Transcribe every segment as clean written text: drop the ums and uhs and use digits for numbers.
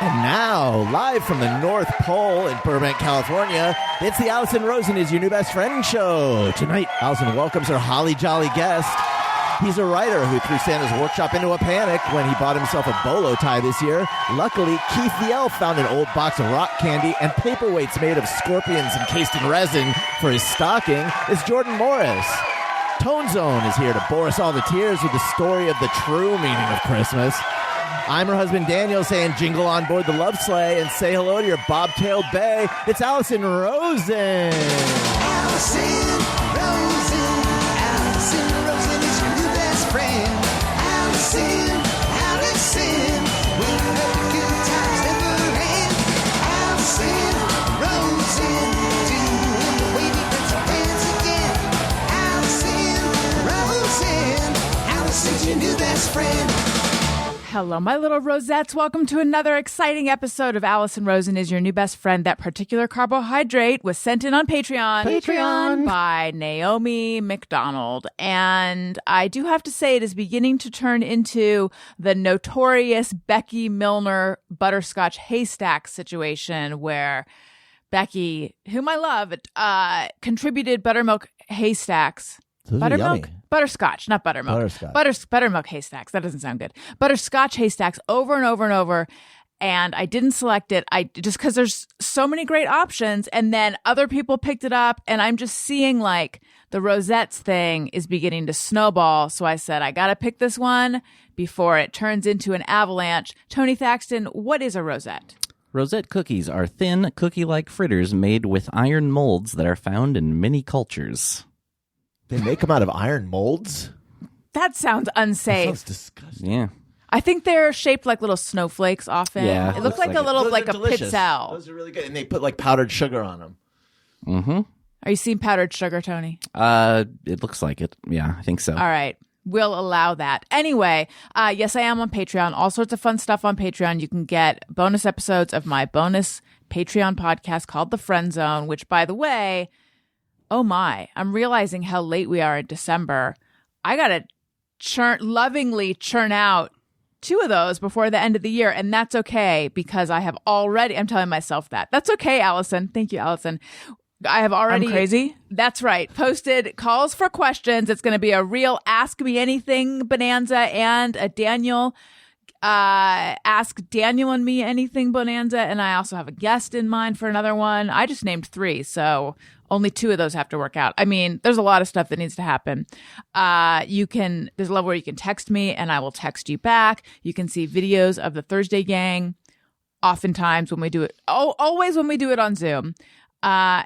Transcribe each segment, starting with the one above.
And now, live from the North Pole in Burbank, California, it's the Alison Rosen is Your New Best Friend show. Tonight, Alison welcomes her holly jolly guest. He's a writer who threw Santa's workshop into a panic when he bought himself a bolo tie this year. Luckily, Keith the Elf found an old box of rock candy and paperweights made of scorpions encased in resin for his stocking. It's Jordan Morris. Tone Zone is here to bore us all to tears with the story of the true meaning of Christmas. I'm her husband Daniel saying jingle on board the love sleigh and say hello to your bobtailed bay. It's Alison Rosen. Alison Rosen. Alison Rosen is your new best friend. Alison, with her good times never end. Alison Rosen, doing the wavy pencil dance again. Alison Rosen, Alison's your new best friend. Hello, my little Rosettes. Welcome to another exciting episode of Alison Rosen is Your New Best Friend. That particular carbohydrate was sent in on Patreon by Naomi McDonald. And I do have to say it is beginning to turn into the notorious Becky Milner butterscotch haystack situation where Becky, whom I love, contributed buttermilk haystacks. Those Buttermilk? Are yummy. Butterscotch, not buttermilk. Buttermilk haystacks. That doesn't sound good. Butterscotch haystacks over and over and over. And I didn't select it. Just because there's so many great options. And then other people picked it up. And I'm just seeing like the Rosettes thing is beginning to snowball. So I said, I got to pick this one before it turns into an avalanche. Tony Thaxton, what is a rosette? Rosette cookies are thin, cookie-like fritters made with iron molds that are found in many cultures. They make them out of iron molds? That sounds unsafe. That sounds disgusting. Yeah. I think they're shaped like little snowflakes often. Yeah, it looks like a little, like a pizzelle. Those are really good. And they put like powdered sugar on them. Mm-hmm. Are you seeing powdered sugar, Tony? It looks like it. Yeah, I think so. All right. We'll allow that. Anyway, yes, I am on Patreon. All sorts of fun stuff on Patreon. You can get bonus episodes of my bonus Patreon podcast called The Friend Zone, which, by the way, oh my, I'm realizing how late we are in December. I got to lovingly churn out 2 of those before the end of the year. And that's okay because I have already, I'm telling myself that. That's okay, Allison. Thank you, Allison. I have already. I'm crazy? That's right. Posted calls for questions. It's going to be a real Ask Me Anything bonanza and a Daniel Ask Daniel and Me Anything bonanza. And I also have a guest in mind for another one. I just named 3. So only 2 of those have to work out. I mean, there's a lot of stuff that needs to happen. There's a level where you can text me and I will text you back. You can see videos of the Thursday gang. Oftentimes when we do it, always when we do it on Zoom. It's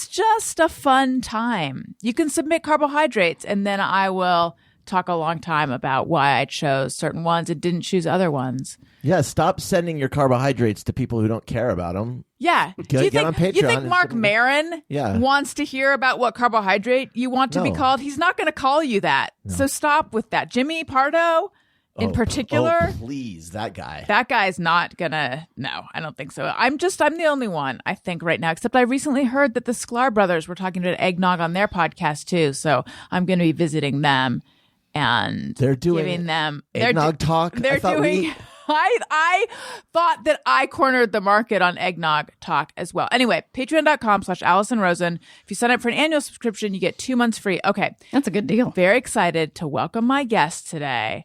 just a fun time. You can submit carbohydrates and then I will talk a long time about why I chose certain ones and didn't choose other ones. Yeah, stop sending your carbohydrates to people who don't care about them. Yeah. Get on Patreon. You think Mark Maron wants to hear about what carbohydrate you want to be called? He's not going to call you that. No. So stop with that. Jimmy Pardo in particular. Oh, please, that guy. That guy's not going to. No, I don't think so. I'm the only one, I think, right now. Except I recently heard that the Sklar brothers were talking about eggnog on their podcast, too. So I'm going to be visiting them. And they're doing giving them eggnog talk. They're doing. I thought that I cornered the market on eggnog talk as well. Anyway, patreon.com/Alison Rosen. If you sign up for an annual subscription, you get 2 months free. Okay, that's a good deal. Very excited to welcome my guest today,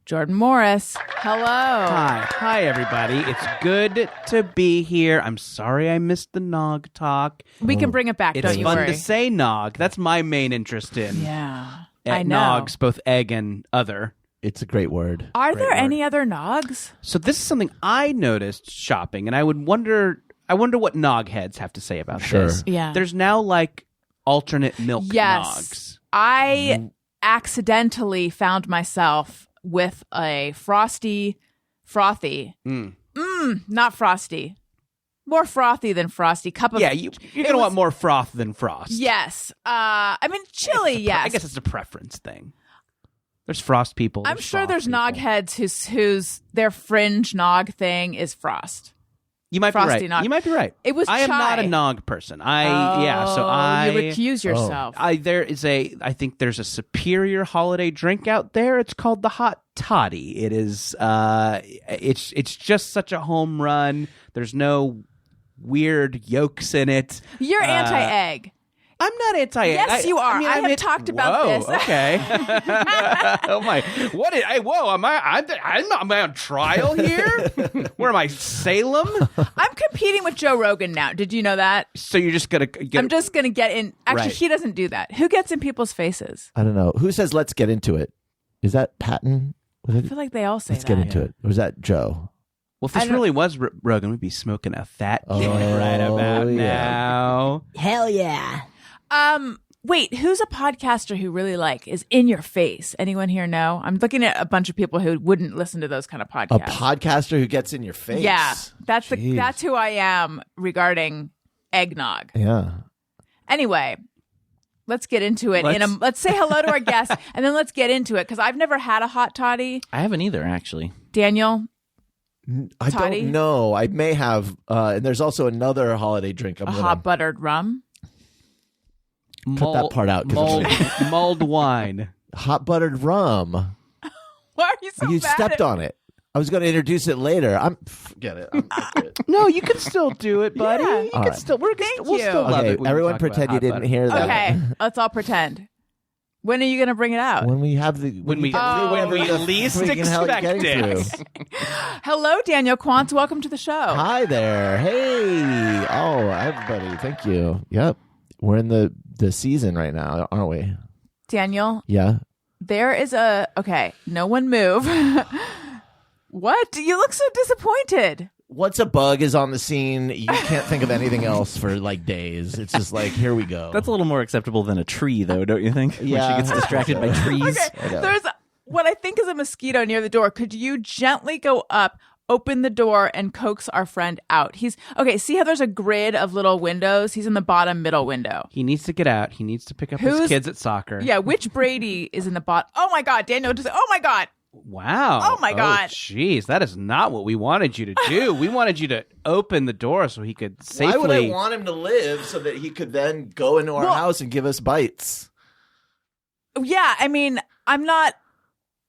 Jordan Morris. Hello. Hi, everybody. It's good to be here. I'm sorry I missed the nog talk. We can bring it back. Don't you worry. It's fun to say nog. That's my main interest in. Yeah. I know. Nogs, both egg and other. It's a great word. Are there any other nogs? So this is something I noticed shopping, and I wonder what nog heads have to say about this. Yeah. There's now like alternate milk nogs. I accidentally found myself with a frothy, not frosty. More frothy than frosty cup of. Yeah, you're gonna want more froth than frost. Yes, I mean chili. Yes, I guess it's a preference thing. There's frost people. I'm sure there's nog heads whose their fringe nog thing is frost. You might Frosty be right. nog. You might be right. It was I am not chai. a nog person. So You recuse yourself. I think there's a superior holiday drink out there. It's called the hot toddy. It is it's just such a home run. There's no weird yolks in it. You're anti-egg. I'm not anti-egg. Yes, you are. I have admit- talked about Whoa, this. Okay. Oh my! What? Whoa! Am I on trial here? Where am I? Salem? I'm competing with Joe Rogan now. Did you know that? So you're just gonna get? I'm just going to get in. Actually, Right. he doesn't do that. Who gets in people's faces? I don't know. Who says let's get into it? Is that Patton? Was I it, feel like they all say let's that. get into it. Or was that Joe? Well, if I this don't- really was Rogan, we'd be smoking a fat Oh, joint right about yeah. now. Hell yeah. Wait, who's a podcaster who really is in your face? Anyone here know? I'm looking at a bunch of people who wouldn't listen to those kind of A podcasts. podcaster who gets in your face. Yeah, that's Jeez. that's who I am regarding eggnog. Yeah. Anyway, let's get into it. Let's- Let's say hello to our guest, and then let's get into it because I've never had a hot toddy. I haven't either, actually. Daniel, I Toddy? don't know. I may have. And there's also another holiday drink. I'm a gonna hot buttered rum. cut that part out. 'Cause I'm Mulled wine. hot buttered rum. Why are you so You bad stepped at- on it. I was going to introduce it later. Forget it. No, you can still do it, buddy. Yeah. You All can right. still. We'll you. still love Okay, it. when we everyone talk about pretend you hot didn't butter. hear that. Okay, let's all pretend. When are you going to bring it out? When we have the When we the least freaking hell expect getting it. through. Hello, Daniel Quantz. Welcome to the show. Hi there. Hey. Oh, everybody. Thank you. Yep. We're in the season right now, aren't we? Daniel, Yeah. there is okay, no one move. What? You look so disappointed. Once a bug is on the scene, you can't think of anything else for days. It's just here we go. That's a little more acceptable than a tree, though, don't you think? Yeah. When she gets distracted by trees. Okay, I know. there's what I think is a mosquito near the door. Could you gently go up, open the door, and coax our friend out? He's okay. See how there's a grid of little windows? He's in the bottom middle window. He needs to get out. He needs to pick up Who's- his kids at soccer. Yeah, which Brady is in the bottom? Oh my God, Daniel! Oh my God! Wow. Oh, my God. Jeez, that is not what we wanted you to do. We wanted you to open the door so he could safely. Why would I want him to live so that he could then go into our house and give us bites? Yeah, I mean, I'm not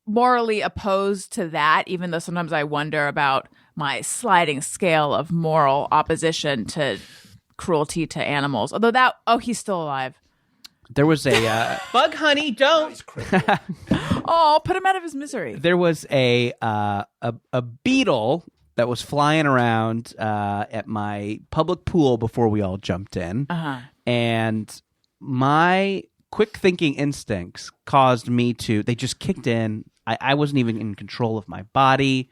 morally opposed to that, even though sometimes I wonder about my sliding scale of moral opposition to cruelty to animals. Although he's still alive. There was a bug honey. Don't. Oh, put him out of his misery. There was a beetle that was flying around at my public pool before we all jumped in, and my quick thinking instincts caused me to. They just kicked in. I wasn't even in control of my body.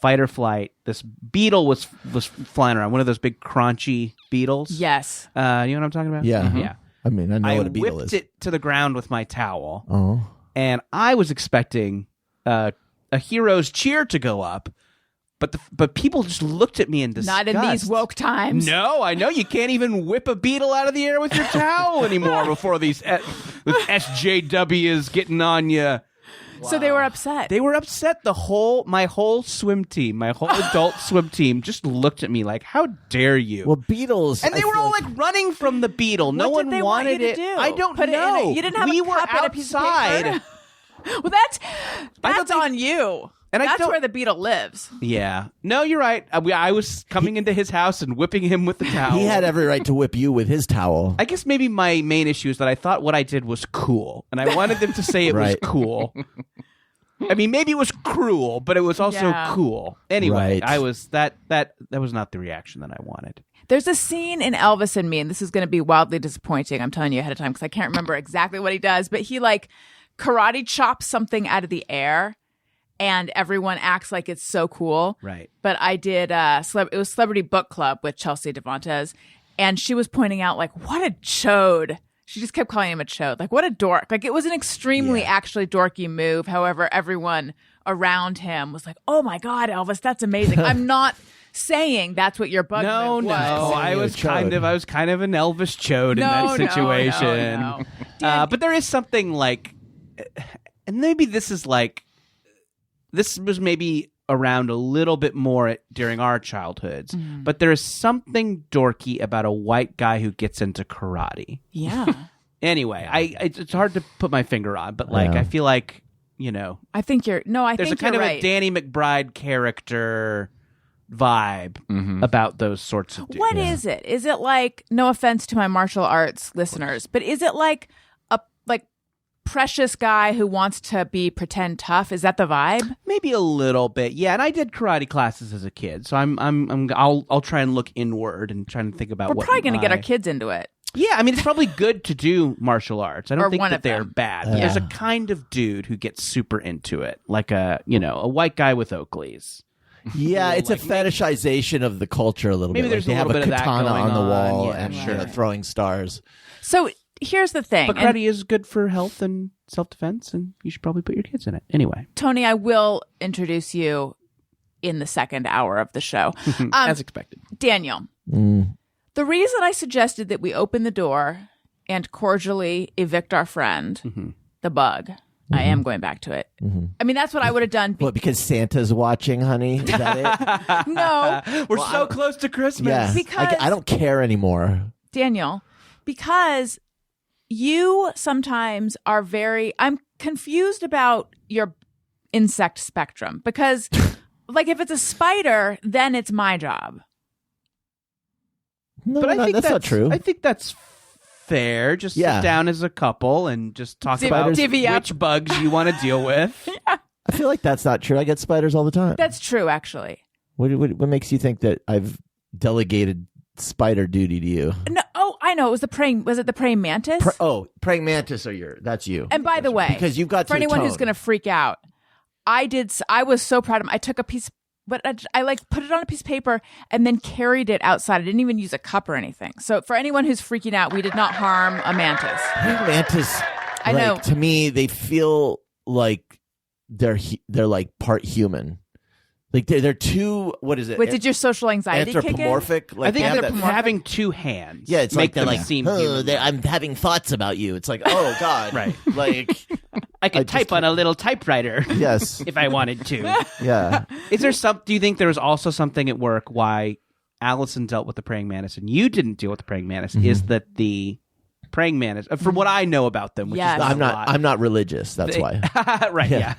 Fight or flight. This beetle was flying around. One of those big crunchy beetles. Yes. You know what I'm talking about? Yeah. Yeah. I mean, I know I what a beetle whipped is. it to the ground with my towel. Oh. And I was expecting a hero's cheer to go up, but people just looked at me in disgust. Not in these woke times. No, I know you can't even whip a beetle out of the air with your towel anymore before these SJWs getting on you. So they were upset. They were upset. My whole swim team, my whole adult swim team, just looked at me like, "How dare you!" Well, beetles. And they I were feel all running from the beetle. No What one did they want you wanted to it. do? I don't Put it in know. you didn't have we a were cup and a piece of outside. paper? Well, I that's don't think- on you. And I that's don't- where the beetle lives. Yeah. No, you're right. I was coming into his house and whipping him with the towel. He had every right to whip you with his towel. I guess maybe my main issue is that I thought what I did was cool, and I wanted them to say it Right. was cool. I mean, maybe it was cruel, but it was also Yeah. cool. Anyway, Right. I was that was not the reaction that I wanted. There's a scene in Elvis and Me, and this is going to be wildly disappointing. I'm telling you ahead of time because I can't remember exactly what he does, but he karate chops something out of the air, and everyone acts like it's so cool. Right. But I did it was Celebrity Book Club with Chelsea Devontes, and she was pointing out what a chode. She just kept calling him a chode. What a dork. It was an extremely actually dorky move. However, everyone around him was like, "Oh my God, Elvis, that's amazing." I'm not saying that's what your bug No, move no. was. I You're a was kind chode. of an Elvis chode in No, that no, situation. no, no. But there is something and maybe this is this was maybe around a little bit more during our childhoods. Mm-hmm. But there is something dorky about a white guy who gets into karate. Yeah. Anyway, it's hard to put my finger on, but like I feel like, you know, I think you're there's a kind of right. a Danny McBride character vibe about those sorts of dudes. What is it? Is it like, no offense to my martial arts listeners, but is it like a precious guy who wants to be pretend tough? Is that the vibe? Maybe a little bit, yeah. And I did karate classes as a kid, so I'll try and look inward and try and think about. We're probably going to get our kids into it. Yeah, I mean, it's probably good to do martial arts. I don't Or think one that of they're them. bad. Yeah. There's a kind of dude who gets super into it, like a white guy with Oakleys. Yeah, it's a fetishization of the culture a little Maybe bit. there's Like a they have little a bit of that katana going on the on. wall Yeah, and sure. throwing stars. So here's the thing. But And karate is good for health and self-defense, and you should probably put your kids in it. Anyway. Tony, I will introduce you in the second hour of the show. As expected. Daniel, the reason I suggested that we open the door and cordially evict our friend, the bug, I am going back to it. I mean, that's what I would have done. What, because Santa's watching, honey? Is that it? No, We're so close to Christmas. Yeah. Because- I don't care anymore. Daniel, because you sometimes are I'm confused about your insect spectrum because like if it's a spider, then it's my job. No, But I think that's not true. I think that's fair. Just Yeah. sit down as a couple and just talk Div- about divvy up. which bugs you want to deal with. I feel like that's not true. I get spiders all the time. That's true, actually. What makes you think that I've delegated spider duty to you? No, I know. It was was it the praying mantis? Praying mantis that's you. And by the way, because you've got for anyone who's going to freak out, I was so proud of him. I took a piece, but I like put it on a piece of paper and then carried it outside. I didn't even use a cup or anything. So for anyone who's freaking out, we did not harm a mantis. praying mantis, I know. to me, they feel like they're like part human. Like they're too. What is it? Wait, did your social anxiety kick in? Anthropomorphic. Like I think they have they're that- having two hands. Yeah, it's make like they're them like, seem "Oh, human. I'm having thoughts about you. It's like, oh God, Right. Like, I could type on a little typewriter yes, if I wanted to. yeah. Is there do you think there was also something at work why Alison dealt with the praying mantis and you didn't deal with the praying mantis? Is that the praying mantis, from what I know about them, which Yes. is not I'm a not. lot. I'm not religious. That's why. Right, yeah.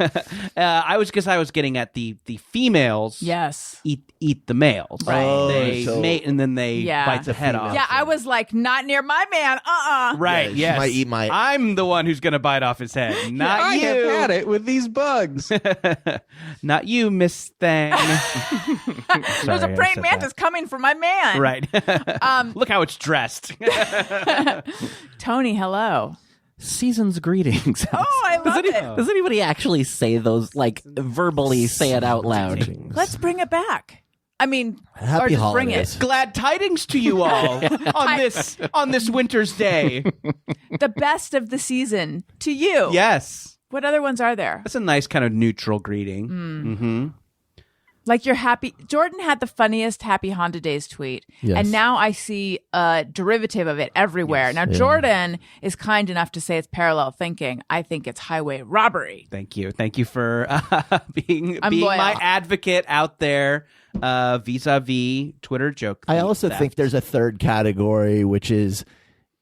I was getting at the females Yes. eat the males. Right. Oh, They so- mate and then they Yeah. bite the head off. Yeah, I was like, not near my man. Right, Yeah, she yes. might eat my- I'm the one who's going to bite off his head, not I you. have had it with these bugs. Not you, Miss Thing. There's a Sorry, I praying said mantis coming for my man. Right. Look how it's dressed. Tony, hello. Season's greetings. Oh, I love it. Does anybody actually say those, like, verbally say it out loud? Let's bring it back. I mean, Happy or just holidays. bring Glad tidings to you all on this winter's day. it. The best of the season to you. Yes. What other ones are there? That's a nice kind of neutral greeting. Mm-hmm. Like your happy. Jordan had the funniest Happy Honda Days tweet, Yes. and now I see a derivative of it everywhere. Now Jordan is kind enough to say it's parallel thinking. I think it's highway robbery. Thank you being being loyal. my advocate out there vis-a-vis Twitter joke. I also theft. think there's a third category, which is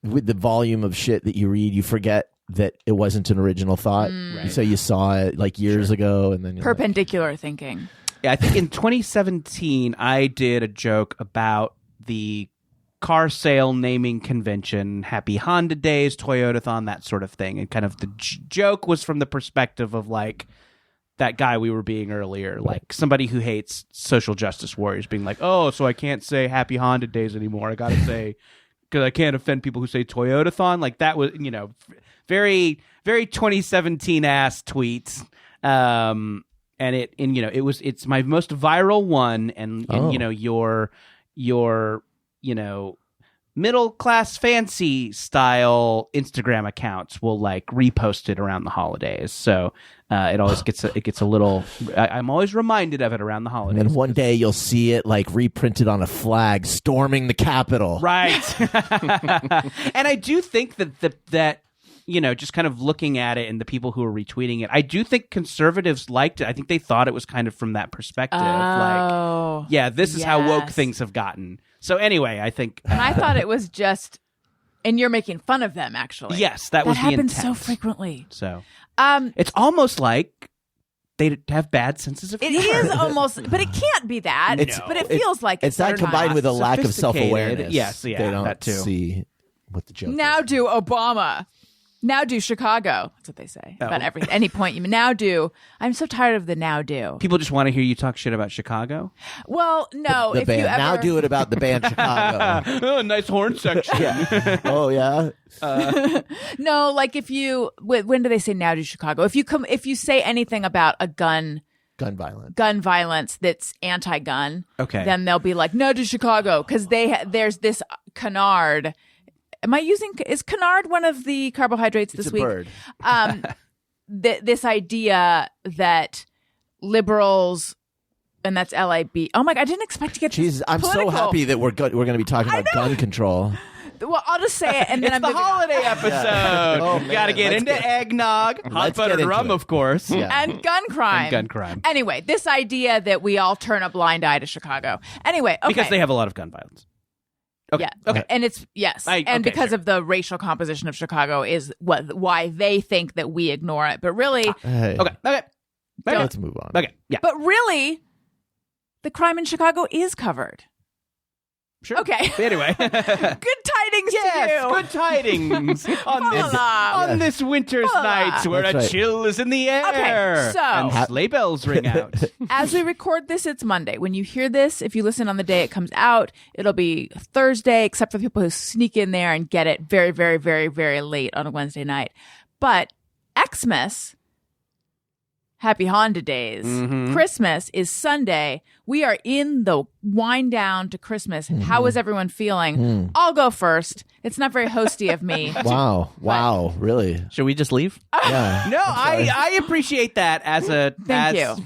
with the volume of shit that you read, you forget that it wasn't an original thought. Right. So you saw it like years ago, and then you're like, Perpendicular thinking. Yeah, I think in 2017 I did a joke about the car sale naming convention, Happy Honda Days, Toyotathon, that sort of thing, and kind of the joke was from the perspective of like that guy we were being earlier, like somebody who hates social justice warriors being like, oh, so I can't say Happy Honda Days anymore. I got to say, because I can't offend people who say Toyotathon. Like that was, very, very 2017 ass tweets. It's my most viral one, and your middle class fancy style Instagram accounts will like repost it around the holidays. So it always gets a little. I'm always reminded of it around the holidays. and one day you'll see it like reprinted on a flag storming the Capitol. Right. And I do think that just kind of looking at it and the people who are retweeting it, I do think conservatives liked it. I think they thought it was kind of from that perspective. Oh, this is how woke yes. things have gotten. So anyway, I think... And I thought it was just... And you're making fun of them, actually. Yes, that was the happens intent. so frequently. So it's almost like they have bad senses of It humor. is almost, but it can't be that. But it feels like It's that They're combined not. with a lack of Sophisticated. self-awareness. Yes, yeah, they don't that too. see what the joke Now is. do Obama. Now do Chicago. That's what they say Oh. about everything. Any point you now do. I'm so tired of the now do. People just want to hear you talk shit about Chicago. Well, no. The if band. you ever Now do it about the band Chicago. Oh, nice horn section. Yeah. Oh, yeah? No, like if you when do they say now do Chicago? If you say anything about a gun violence that's anti-gun, Okay. then they'll be like no do Chicago because there's this canard. Is canard one of the carbohydrates this It's a week? bird. This idea that liberals, and that's LIB. Oh my God, I didn't expect to get Jeez, this I'm so political. happy that we're going to be talking about gun control. Well, I'll just say it, and then It's I'm the moving on. holiday episode. Oh, You got to man, get let's into get- eggnog, hot let's get buttered into rum, it. of course. Yeah. And gun crime. And gun crime. Anyway, this idea that we all turn a blind eye to Chicago. Anyway, okay. Because they have a lot of gun violence. Okay. Yeah. Okay. And it's yes. Okay, and because sure. of the racial composition of Chicago is why they think that we ignore it. But really, Hey, Okay. let's move on. Okay. Yeah. but really, the crime in Chicago is covered. Sure. Okay. But anyway. Good tidings to Yes, you. good tidings on this winter's Voila. night where That's a right. chill is in the air. Okay, so- and sleigh bells ring out. As we record this, it's Monday. When you hear this, if you listen on the day it comes out, it'll be Thursday, except for the people who sneak in there and get it very, very, very, very late on a Wednesday night. But Xmas, happy Honda days. Mm-hmm. Christmas is Sunday. We are in the wind down to Christmas. How is everyone feeling? I'll go first. It's not very hosty of me. Wow, really? Should we just leave? Yeah. No, I appreciate that as a Thank as you.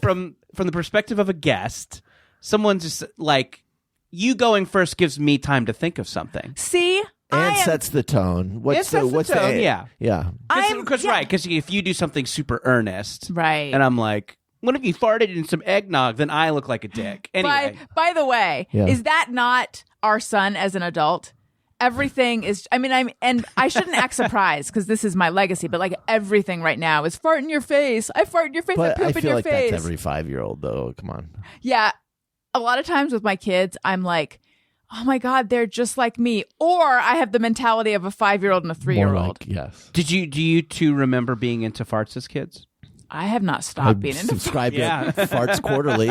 from the perspective of a guest. Someone's just like you going first gives me time to think of something. See? I And am- sets the tone. What's sets the tone, yeah. Yeah. Because if you do something super earnest, Right. and I'm like, what if you farted in some eggnog? Then I look like a dick. Anyway, By the way, Yeah. is that not our son as an adult? Everything is, and I shouldn't act surprised because this is my legacy, but like everything right now is fart in your face. I fart in your face. I But poop I in feel your like face. that's every 5-year-old, though. Come on. Yeah. A lot of times with my kids, I'm like, oh my God, they're just like me. Or I have the mentality of a 5-year-old and a 3-year-old. Yes. do you two remember being into farts as kids? I have not I stopped being into subscribe Yeah. to Farts Quarterly.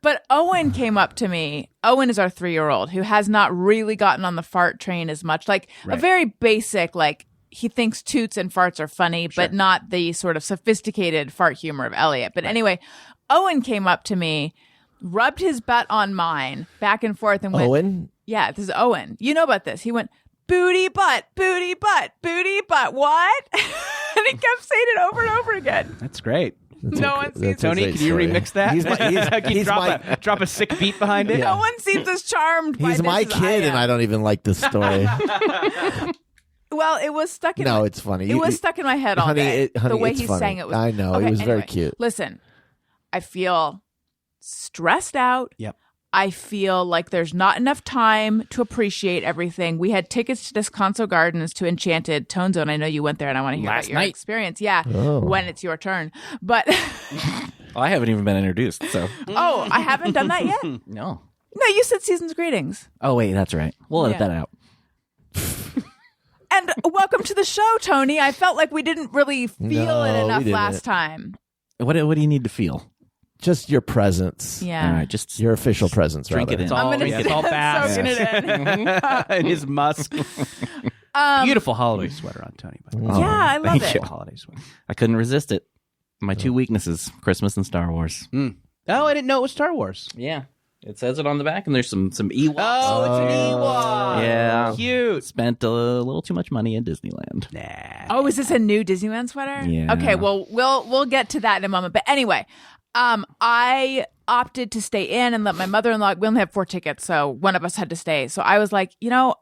But Owen came up to me. Owen is our 3-year-old who has not really gotten on the fart train as much. Like a very basic, like he thinks toots and farts are funny, but not the sort of sophisticated fart humor of Elliot. But anyway, Owen came up to me, rubbed his butt on mine back and forth and went, Owen? yeah, this is Owen. You know about this. He went, booty butt, booty butt, booty butt. What? And he kept saying it over and over again. That's great. No one sees That's a Tony, great can you story. remix that? He's my, Can you he's my, drop a sick beat behind it? Yeah. No one seems as charmed by he's this my as kid, and am. I don't even like this story. Well, it was stuck in No, my, it's funny. It was stuck in my head all Honey, day. honey, the way it's he funny. sang it was I know. Okay, It was very anyway, cute. Listen, I feel stressed out. Yep. I feel like there's not enough time to appreciate everything. We had tickets to Descanso Gardens to Enchanted Tone Zone. I know you went there, and I want to hear Last about your night. experience. Yeah, Oh. when it's your turn. But Well, I haven't even been introduced, so oh, I haven't done that yet. no. No, you said season's greetings. Oh wait, that's right. We'll edit Yeah. that out. And welcome to the show, Tony. I felt like we didn't really feel No, it we enough didn't. last time. What do you need to feel? Just your presence. Yeah. All right, just Your official presence, Drink rather. it in. I'm gonna it's all bass. soaking it in. And his musk. Beautiful holiday sweater on Tony. By the way. Oh, Yeah, I love thank it. you. Holiday sweater. I couldn't resist it. My two weaknesses: Christmas and Star Wars. Oh, I didn't know it was Star Wars. Yeah, it says it on the back, and there's some Ewoks. Oh, it's an Ewok. Yeah. Cute. Spent a little too much money at Disneyland. Nah. Oh, is this a new Disneyland sweater? Yeah. Okay, well, we'll get to that in a moment. But anyway, I opted to stay in and let my mother-in-law, we only have 4 tickets, so one of us had to stay. So I was like,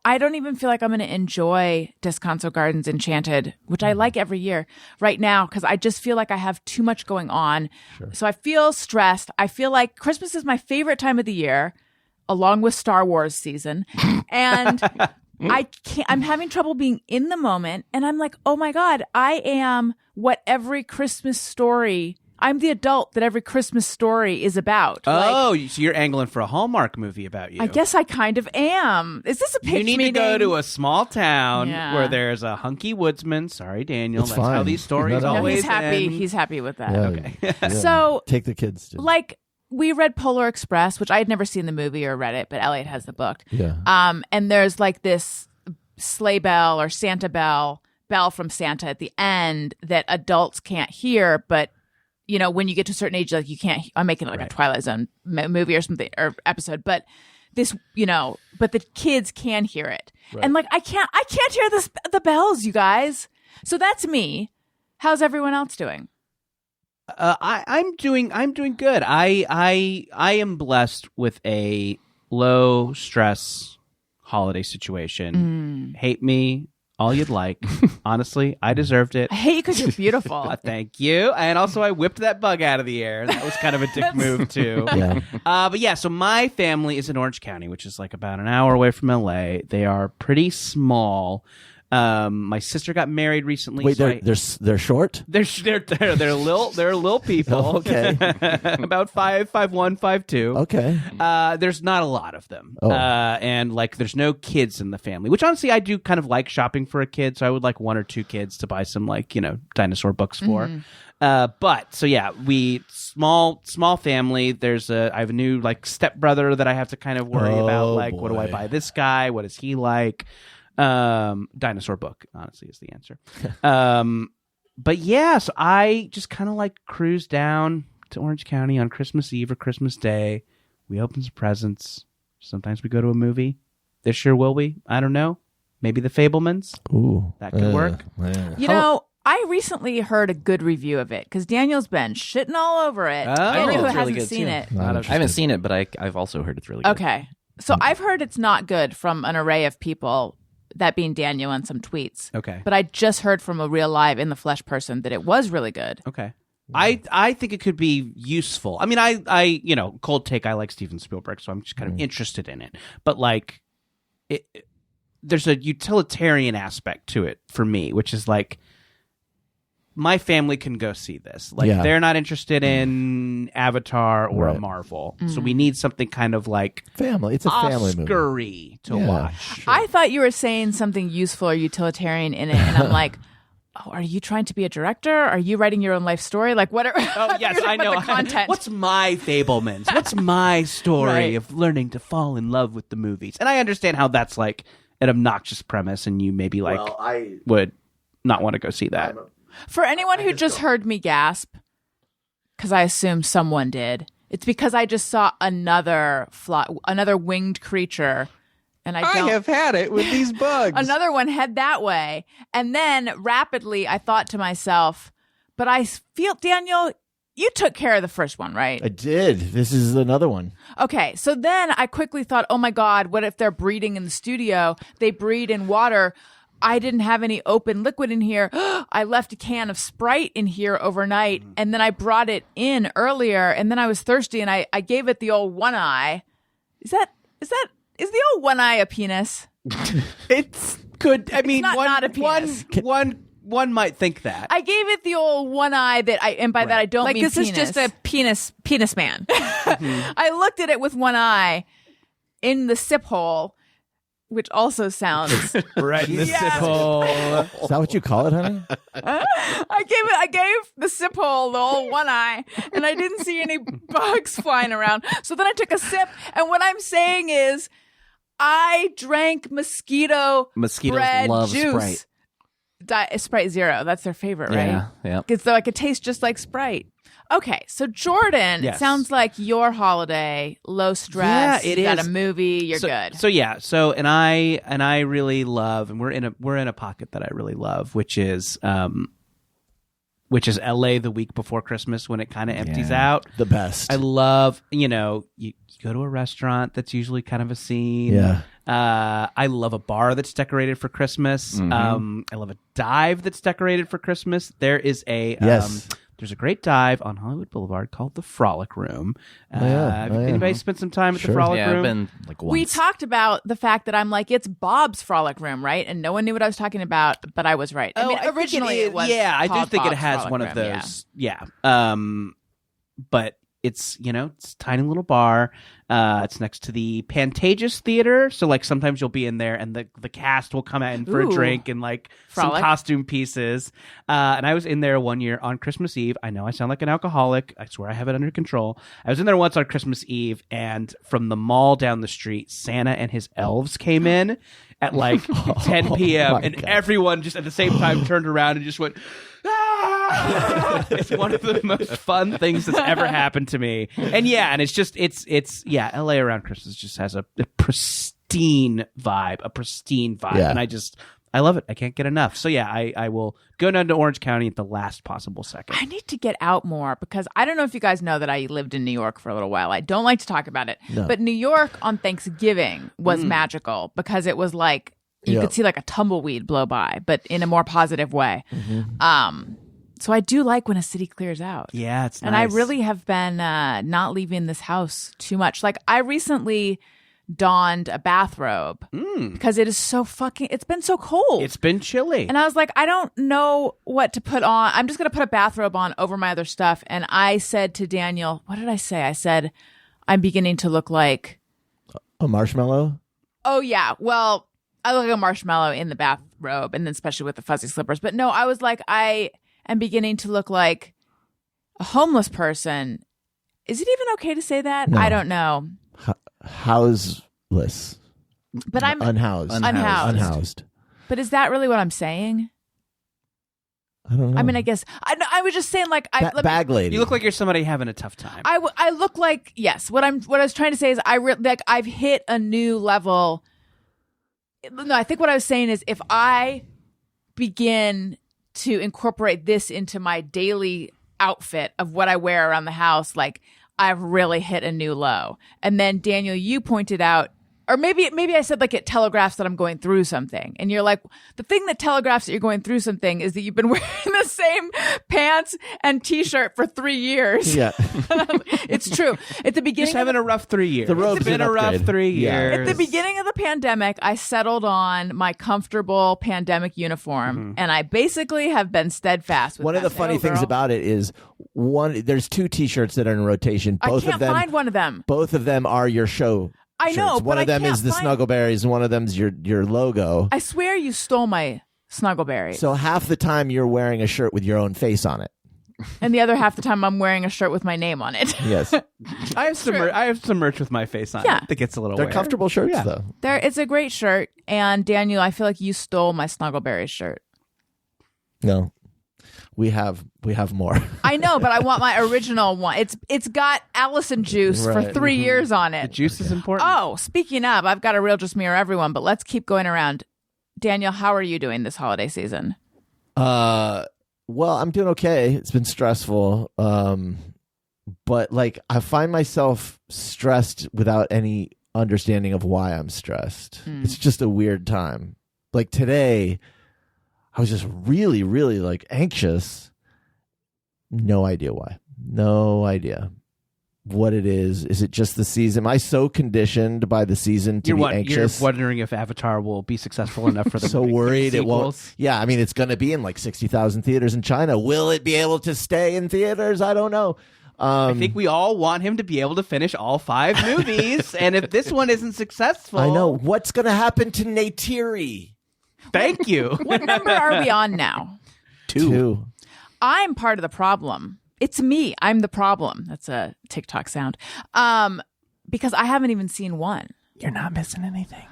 I don't even feel like I'm going to enjoy Descanso Gardens Enchanted, which I like every year right now, because I just feel like I have too much going on. Sure. So I feel stressed. I feel like Christmas is my favorite time of the year, along with Star Wars season. And I'm having trouble being in the moment. And I'm like, oh my God, I am what every Christmas story, I'm the adult that every Christmas story is about. Oh, so you're angling for a Hallmark movie about you. I guess I kind of am. Is this a pitch You need meeting? to go to a small town where there's a hunky woodsman. Sorry, Daniel. That's how these stories always he's happy. end. He's happy with that. Yeah, Okay. yeah. So take the kids. Too. Like we read Polar Express, which I had never seen the movie or read it, but Elliot has the book. Yeah. And there's like this sleigh bell or Santa bell from Santa at the end that adults can't hear, but when you get to a certain age, like you can't. I'm making it like a Twilight Zone movie or something or episode, but this, but the kids can hear it, and like I can't hear the bells, you guys. So that's me. How's everyone else doing? I'm doing good. I am blessed with a low stress holiday situation. Hate me all you'd like. Honestly, I deserved it. I hate you because you're beautiful. Thank you. And also, I whipped that bug out of the air. That was kind of a dick move, too. Yeah. But yeah, so my family is in Orange County, which is like about an hour away from LA. They are pretty small. My sister got married recently. Wait, so they're short? They're little people. Oh, okay. About 5'1", 5'2". Okay. There's not a lot of them. Oh. And like there's no kids in the family, which honestly I do kind of like shopping for a kid, so I would like 1 or 2 kids to buy some like, dinosaur books for. But so yeah, we small family. I have a new like stepbrother that I have to kind of worry about, like what do I buy this guy? What is he like? Dinosaur book, honestly, is the answer. But yeah, so I just kind of like cruise down to Orange County on Christmas Eve or Christmas Day. We open some presents. Sometimes we go to a movie. This year, will we? I don't know. Maybe The Fabelmans. Ooh, that could work. Yeah. I recently heard a good review of it because Daniel's been shitting all over it. Oh. Daniel who It's really hasn't good, seen too. it. Not I haven't seen it, but I've also heard it's really good. Okay. So I've heard it's not good from an array of people, that being Daniel and some tweets. Okay. But I just heard from a real live in the flesh person that it was really good. Okay. I think it could be useful. I mean, I cold take, I like Steven Spielberg, so I'm just kind of interested in it. But like, there's a utilitarian aspect to it for me, which is like, my family can go see this. Like, they're not interested in Avatar or a Marvel. So we need something kind of like family. It's a family movie. Oscar-y to watch. Sure. I thought you were saying something useful or utilitarian in it, and I'm like, oh, are you trying to be a director? Are you writing your own life story? Like, what? Oh, yes, I know. The content. What's my Fabelmans? What's my story of learning to fall in love with the movies? And I understand how that's like an obnoxious premise, and you maybe like would not want to go see that. For anyone who just heard me gasp, because I assume someone did, it's because I just saw another winged creature, and I have had it with these bugs. Another one head that way, and then rapidly I thought to myself, but I feel, Daniel, you took care of the first one, right? I did. This is another one. Okay, so then I quickly thought, oh my God, what if they're breeding in the studio? They breed in water. I didn't have any open liquid in here. I left a can of Sprite in here overnight, and then I brought it in earlier, and then I was thirsty, and I gave it the old one eye. Is the old one eye a penis? It's good. I mean, not a penis. One might think that. I gave it the old one eye and by that I don't mean this penis. is just a penis man. I looked at it with one eye in the sip hole, which also sounds right in the sip hole. Is that what you call it, honey? I gave the sip hole the old one eye, and I didn't see any bugs flying around. So then I took a sip, and what I'm saying is, I drank mosquitoes love juice. Sprite Zero. That's their favorite, right? Yeah. Because though I could taste just like Sprite. Okay, so Jordan, Yes. it sounds like your holiday, low stress. Yeah, it you got is. a movie, you're good. So and I really love, and we're in a pocket that I really love, which is which is LA the week before Christmas when it kind of empties out. The best. I love, you go to a restaurant that's usually kind of a scene. Yeah. I love a bar that's decorated for Christmas. I love a dive that's decorated for Christmas. There is a there's a great dive on Hollywood Boulevard called the Frolic Room. Anybody spent some time at the Frolic Room? I've been like once. We talked about the fact that I'm like, it's Bob's Frolic Room, right? And no one knew what I was talking about, but I was right. I mean, originally it was. Yeah, I do called think it Bob's has Frolic one Room, of those. Yeah. But it's, it's a tiny little bar. It's next to the Pantages Theater. So, like, sometimes you'll be in there and the cast will come in for a drink and, like, Frolic. some costume pieces. And I was in there one year on Christmas Eve. I know I sound like an alcoholic. I swear I have it under control. I was in there once on Christmas Eve, and from the mall down the street, Santa and his elves came in at, like, 10 p.m. and God. everyone just at the same time turned around and just went, ah! It's one of the most fun things that's ever happened to me. And it's just LA around Christmas just has a pristine vibe. Yeah. And I love it. I can't get enough. So I will go down to Orange County at the last possible second. I need to get out more because I don't know if you guys know that I lived in New York for a little while. I don't like to talk about it. No. But New York on Thanksgiving was magical because it was like you could see like a tumbleweed blow by, but in a more positive way. So I do like when a city clears out. Yeah, it's nice. And I really have been not leaving this house too much. Like I recently donned a bathrobe because it is so it's been so cold. It's been chilly. And I was like, I don't know what to put on. I'm just going to put a bathrobe on over my other stuff. And I said to Daniel, what did I say? I said, I'm beginning to look like A marshmallow? Oh, yeah. Well, I look like a marshmallow in the bathrobe, and then especially with the fuzzy slippers. But no, I was like, I am beginning to look like a homeless person. Is it even okay to say that? No. I don't know. Houseless. But I'm Unhoused. Unhoused. But is that really what I'm saying? I don't know. I mean, I guess I was just saying, like, bag lady. You look like you're somebody having a tough time. I look like, yes. What I was trying to say is I've hit a new level. No, I think what I was saying is if I begin to incorporate this into my daily outfit of what I wear around the house, like I've really hit a new low. And then Daniel, you pointed out, or maybe I said like it telegraphs that I'm going through something. And you're like, the thing that telegraphs that you're going through something is that you've been wearing the same pants and t-shirt for 3 years. Yeah. It's true. At the beginning Just having a rough 3 years. The robe's It's been an a rough upgrade. 3 Yeah. years. At the beginning of the pandemic, I settled on my comfortable pandemic uniform, and I basically have been steadfast with One of that. the funny Oh, things girl. about it is there's 2 t-shirts that are in rotation. I can't find one of them. Both of them are your show. I know, shirts. but One I of them can't is the find- Snuggleberries, and one of them's your logo. I swear you stole my Snuggleberry. So half the time you're wearing a shirt with your own face on it. And the other half the time I'm wearing a shirt with my name on it. Yes. I have some merch with my face on Yeah. it that gets a little They're weird. comfortable shirts, though. It's a great shirt. And Daniel, I feel like you stole my Snuggleberry shirt. No. We have more. I know, but I want my original one. It's got Alison juice for Right. 3 years on The it. juice is important. Oh, speaking of, I've got a real just mirror everyone, but let's keep going around. Daniel, how are you doing this holiday season? Well, I'm doing okay. It's been stressful. But like I find myself stressed without any understanding of why I'm stressed. It's just a weird time. Like today, I was just really, really like anxious. No idea why. No idea what it is. Is it just the season? Am I so conditioned by the season to be anxious? You're wondering if Avatar will be successful enough for them So to make worried it won't. sequels. Yeah, I mean, it's going to be in like 60,000 theaters in China. Will it be able to stay in theaters? I don't know. I think we all want him to be able to finish all 5 movies, and if this one isn't successful, I know. What's going to happen to Neytiri? Thank you. What number are we on now? 2. I'm part of the problem. It's me. I'm the problem. That's a TikTok sound. Because I haven't even seen 1. You're not missing anything.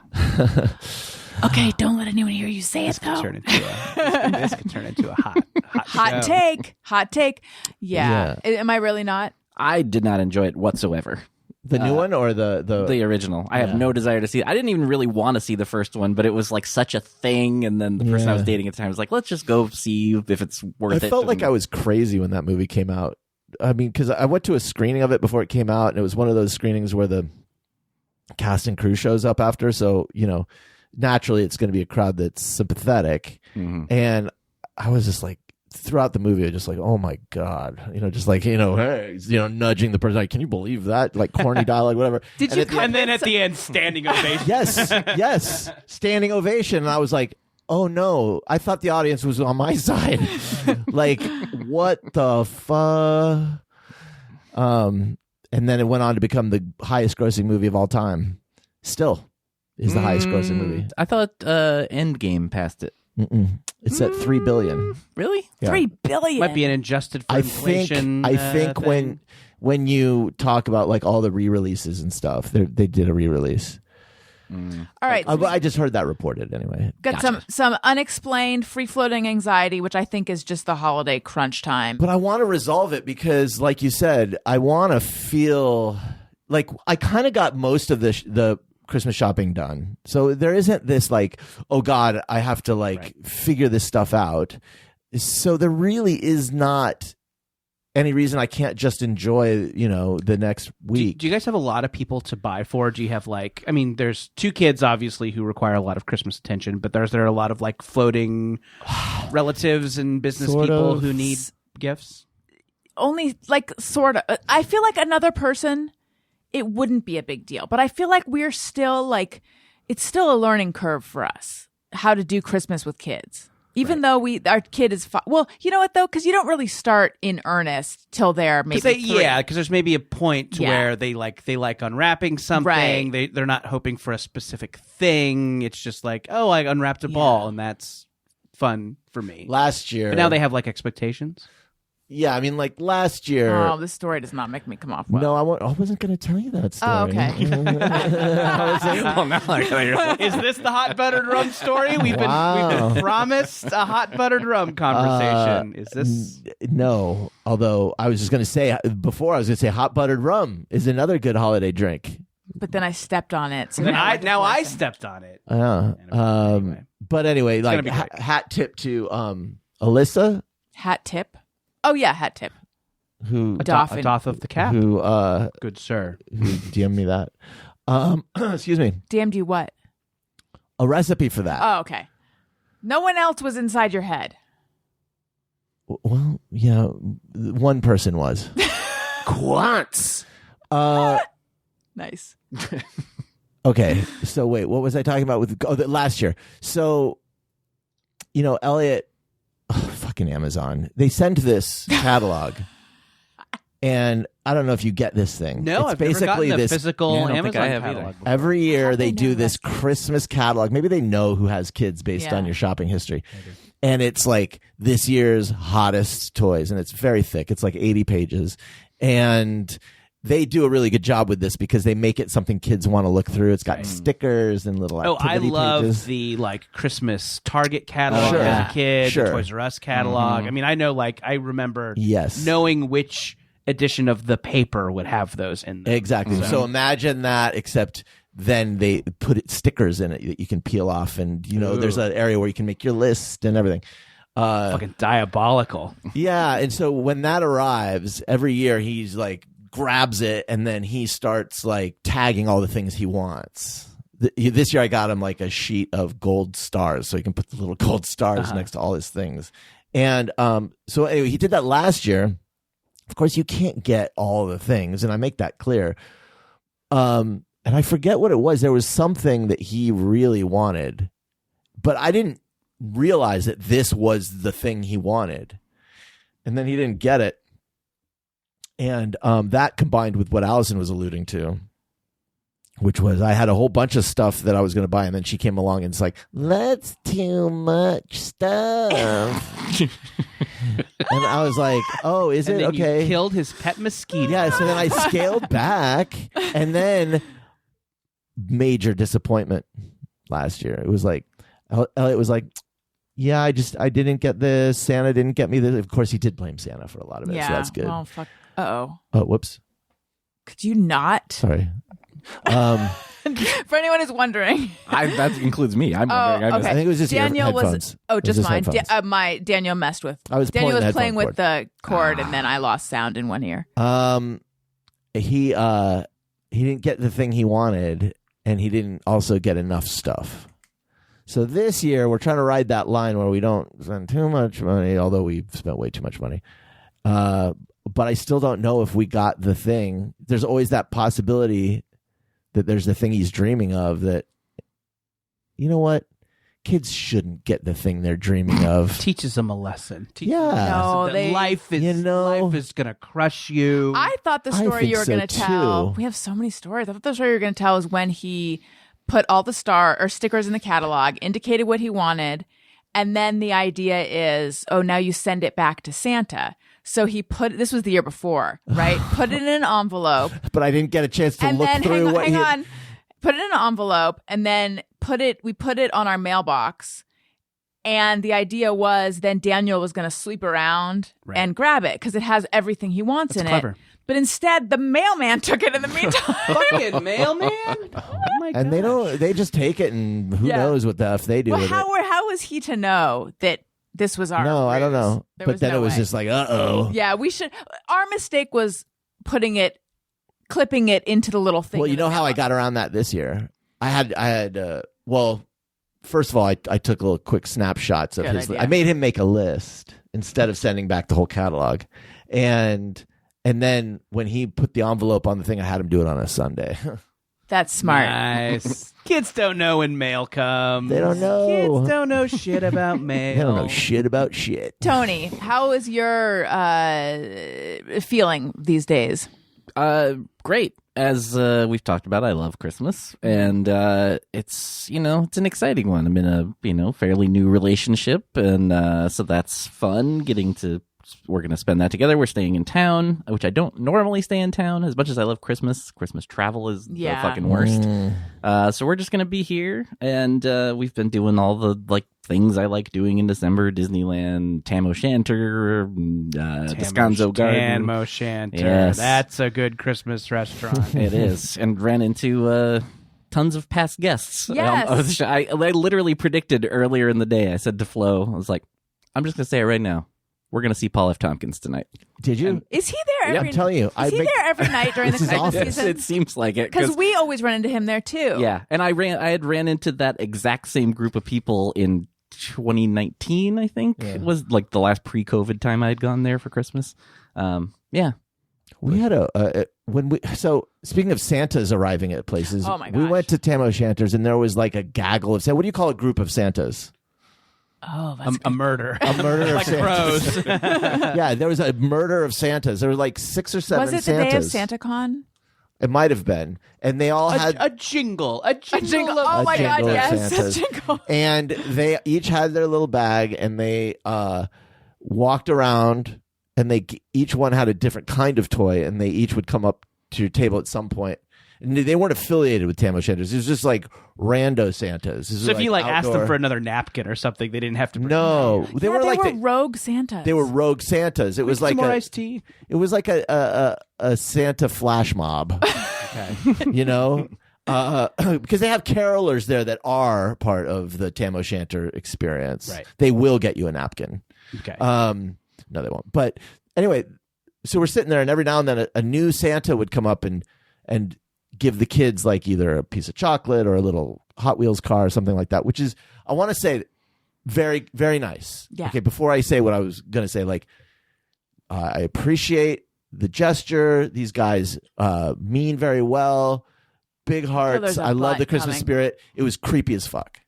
Okay, don't let anyone hear you say it though. This could turn into a Hot take. Hot take. Yeah. Am I really not? I did not enjoy it whatsoever. The new one or The original. I have no desire to see it. I didn't even really want to see the first one, but it was like such a thing. And then the person I was dating at the time was like, let's just go see if it's worth it. I felt like I was crazy when that movie came out. I mean, because I went to a screening of it before it came out, and it was one of those screenings where the cast and crew shows up after. So, naturally it's going to be a crowd that's sympathetic. Mm-hmm. And I was just like, throughout the movie, I just like, oh my God, just like, hey, nudging the person, like, can you believe that? Like corny dialogue, whatever. And then at the end, standing ovation. Yes. Standing ovation. And I was like, oh no, I thought the audience was on my side. Like, what the fuck? And then it went on to become the highest grossing movie of all time. Still is the highest grossing movie. I thought Endgame passed it. It's at $3 billion. Really? Yeah. $3 billion. Might be an adjusted for inflation. I think thing. when you talk about like all the re-releases and stuff, they did a re-release. All right. So I just heard that reported anyway. got some unexplained free-floating anxiety, which I think is just the holiday crunch time. But I want to resolve it because, like you said, I want to feel like I kind of got most of the Christmas shopping done. So there isn't this like, oh God, I have to figure this stuff out. So there really is not any reason I can't just enjoy, the next week. Do you guys have a lot of people to buy for? Do you have there's 2 kids obviously who require a lot of Christmas attention, but there are a lot of floating relatives and business people who need gifts? Only sort of. I feel like another person, it wouldn't be a big deal. But I feel like we're still it's still a learning curve for us how to do Christmas with kids. Even though our kid is well, you know what though, because you don't really start in earnest till they're maybe 3. Because there's maybe a point to where they like unwrapping something. Right. They're not hoping for a specific thing. It's just like, oh, I unwrapped a ball, and that's fun for me. Last year, but now they have expectations. Yeah, I mean, last year. Oh, this story does not make me come off well. No, I wasn't going to tell you that story. Oh, okay. Is this the hot buttered rum story? We've been promised a hot buttered rum conversation. Is this? No. Although I was just going to say before, I was going to say hot buttered rum is another good holiday drink. But then I stepped on it. So now I stepped on it. Anyway. But anyway, hat tip to Alyssa. Hat tip. Oh yeah, hat tip. Who a doff of the cap? Who good sir? Who DM'd me that? Excuse me. DM'd you what? A recipe for that. Oh, okay. No one else was inside your head. Well, yeah, one person was. Quants. Nice. Okay, so wait, what was I talking about with last year? So, Elliot. Fucking Amazon. They send this catalog, and I don't know if you get this thing. No, it's I've basically never gotten this physical Amazon catalog. Either. Every year they do this Christmas catalog. Maybe they know who has kids based on your shopping history. And it's like this year's hottest toys, and it's very thick. It's 80 pages, and they do a really good job with this because they make it something kids want to look through. It's got stickers and little activity I love pages. the Christmas Target catalog as a kid, the Toys R Us catalog. I mean, I know I remember knowing which edition of the paper would have those in them. Exactly. So imagine that, except then they put stickers in it that you can peel off, and there's an area where you can make your list and everything. Fucking diabolical. Yeah, and so when that arrives, every year he's grabs it, and then he starts tagging all the things he wants. This year I got him a sheet of gold stars, so he can put the little gold stars next to all his things. And so anyway, he did that last year. Of course, you can't get all the things, and I make that clear. And I forget what it was. There was something that he really wanted, but I didn't realize that this was the thing he wanted. And then he didn't get it. And that combined with what Alison was alluding to, which was I had a whole bunch of stuff that I was going to buy, and then she came along and it's that's too much stuff. And I was like, oh, is it? Okay. You killed his pet mosquito. Yeah, so then I scaled back, and then major disappointment last year. It was Elliot was yeah, I didn't get this. Santa didn't get me this. Of course, he did blame Santa for a lot of it, so that's good. Well, fuck. Uh-oh. Oh, whoops. Could you not? Sorry. For anyone who's wondering. That includes me. I'm wondering. okay. I think it was just your Daniel headphones. was. Oh, It was just mine. headphones. Daniel messed with. I was Daniel pulling the was playing headphone with the cord, and then I lost sound in one ear. He didn't get the thing he wanted, and he didn't also get enough stuff. So this year we're trying to ride that line where we don't spend too much money, although we've spent way too much money. But I still don't know if we got the thing. There's always that possibility that there's the thing he's dreaming of that, you know what? Kids shouldn't get the thing they're dreaming of. Teaches them a lesson. Teaches Yeah. them a lesson No, that they- life is gonna crush you. I thought the I story think you were so, going to tell. too. We have so many stories. I thought the story you were going to tell is when he put all the stickers in the catalog, indicated what he wanted, and then the idea is, oh, now you send it back to Santa. So this was the year before, right? Put it in an envelope. But I didn't get a chance to And look then through what hang he had. on. Put it in an envelope and then we put it on our mailbox. And the idea was then Daniel was going to sweep around and grab it because it has everything he wants in clever. it. But instead, the mailman took it in the meantime. Fucking mailman. Oh my And they just take it, and who Yeah. knows what the F they do Well, with it. how was he to know that this was our No, I don't ruse? know. There But was then no it was way. just like, uh-oh. Yeah, our mistake was clipping it into the little thing. Well, in you the know how I mailbox. got around that this year? I had first of all, I took little quick snapshots of Good his. idea. I made him make a list instead of sending back the whole catalog. And then when he put the envelope on the thing, I had him do it on a Sunday. That's smart. Nice. Kids don't know when mail comes. They don't know. Kids don't know shit about mail. They don't know shit about shit. Tony, how is your feeling these days? Great. As we've talked about, I love Christmas, and it's it's an exciting one. I'm in a fairly new relationship, and so that's fun. We're going to spend that together. We're staying in town, which I don't normally stay in town as much as I love Christmas. Christmas travel is the fucking worst. So we're just going to be here, and we've been doing all the things I like doing in December: Disneyland, Tam O'Shanter, Descanso Garden. Tam O'Shanter. Yes. That's a good Christmas restaurant. It is, and ran into tons of past guests. Yes. I literally predicted earlier in the day. I said to Flo, I was like, I'm just going to say it right now. We're going to see Paul F. Tompkins tonight. Did you? Is he there? I'm telling you. Is he there every night during the This is Christmas awesome. season? It seems like it. Because we always run into him there too. Yeah, and I had ran into that exact same group of people in 2019, I think. It was like the last pre-COVID time I had gone there for Christmas. Yeah. We had so speaking of Santas arriving at places, Oh my we gosh. went to Tam O'Shanter's and there was like a gaggle of What do you call a group of Santas? Oh, that's A murder. A murder of Like Santas. crows. Yeah, there was a murder of Santas. There were like 6 or 7 Was it Santas. the day of SantaCon? It might have been, and they all had a jingle. A jingle. A jingle. of- Oh my God! jingle of Yes, Santas. a jingle. and they each had their little bag, and they walked around, and each one had a different kind of toy, and they each would come up to your table at some point. And they weren't affiliated with Tam O'Shanter's. It was just like rando Santas. This So was if you asked them outdoor. for another napkin or something, they didn't have to. No, they Yeah, were like rogue Santas. they were rogue Santas. It was Some like more a, iced tea. it was like a Santa flash mob. You know, because they have carolers there that are part of the Tam O'Shanter experience. Right. They will get you a napkin. Okay. No, they won't. But anyway, so we're sitting there, and every now and then a new Santa would come up and give the kids like either a piece of chocolate or a little Hot Wheels car or something like that, which is, I want to say, very, very nice. Yeah. Okay, before I say what I was going to say, like, I appreciate the gesture. These guys mean very well. Big hearts. there's a I love but the Christmas coming. spirit. It was creepy as fuck.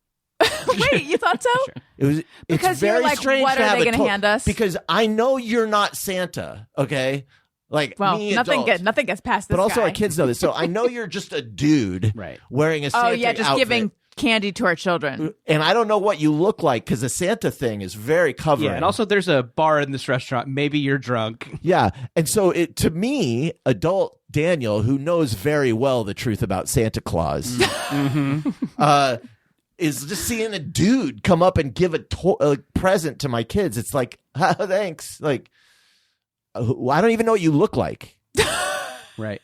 Wait, you thought so? It was. Because it's very you're like, strange what to are have they a gonna hand us? Because I know you're not Santa. Okay, like Well, me, nothing adults. nothing gets past this But also guy. our kids know this, so I know you're just a dude, Right. wearing a Santa Oh yeah, just outfit. giving candy to our children. And I don't know what you look like because the Santa thing is very covering. Yeah, and also there's a bar in this restaurant. Maybe you're drunk. Yeah, and so to me, adult Daniel, who knows very well the truth about Santa Claus, is just seeing a dude come up and give a present to my kids. It's like, thanks. Like, I don't even know what you look like. Right.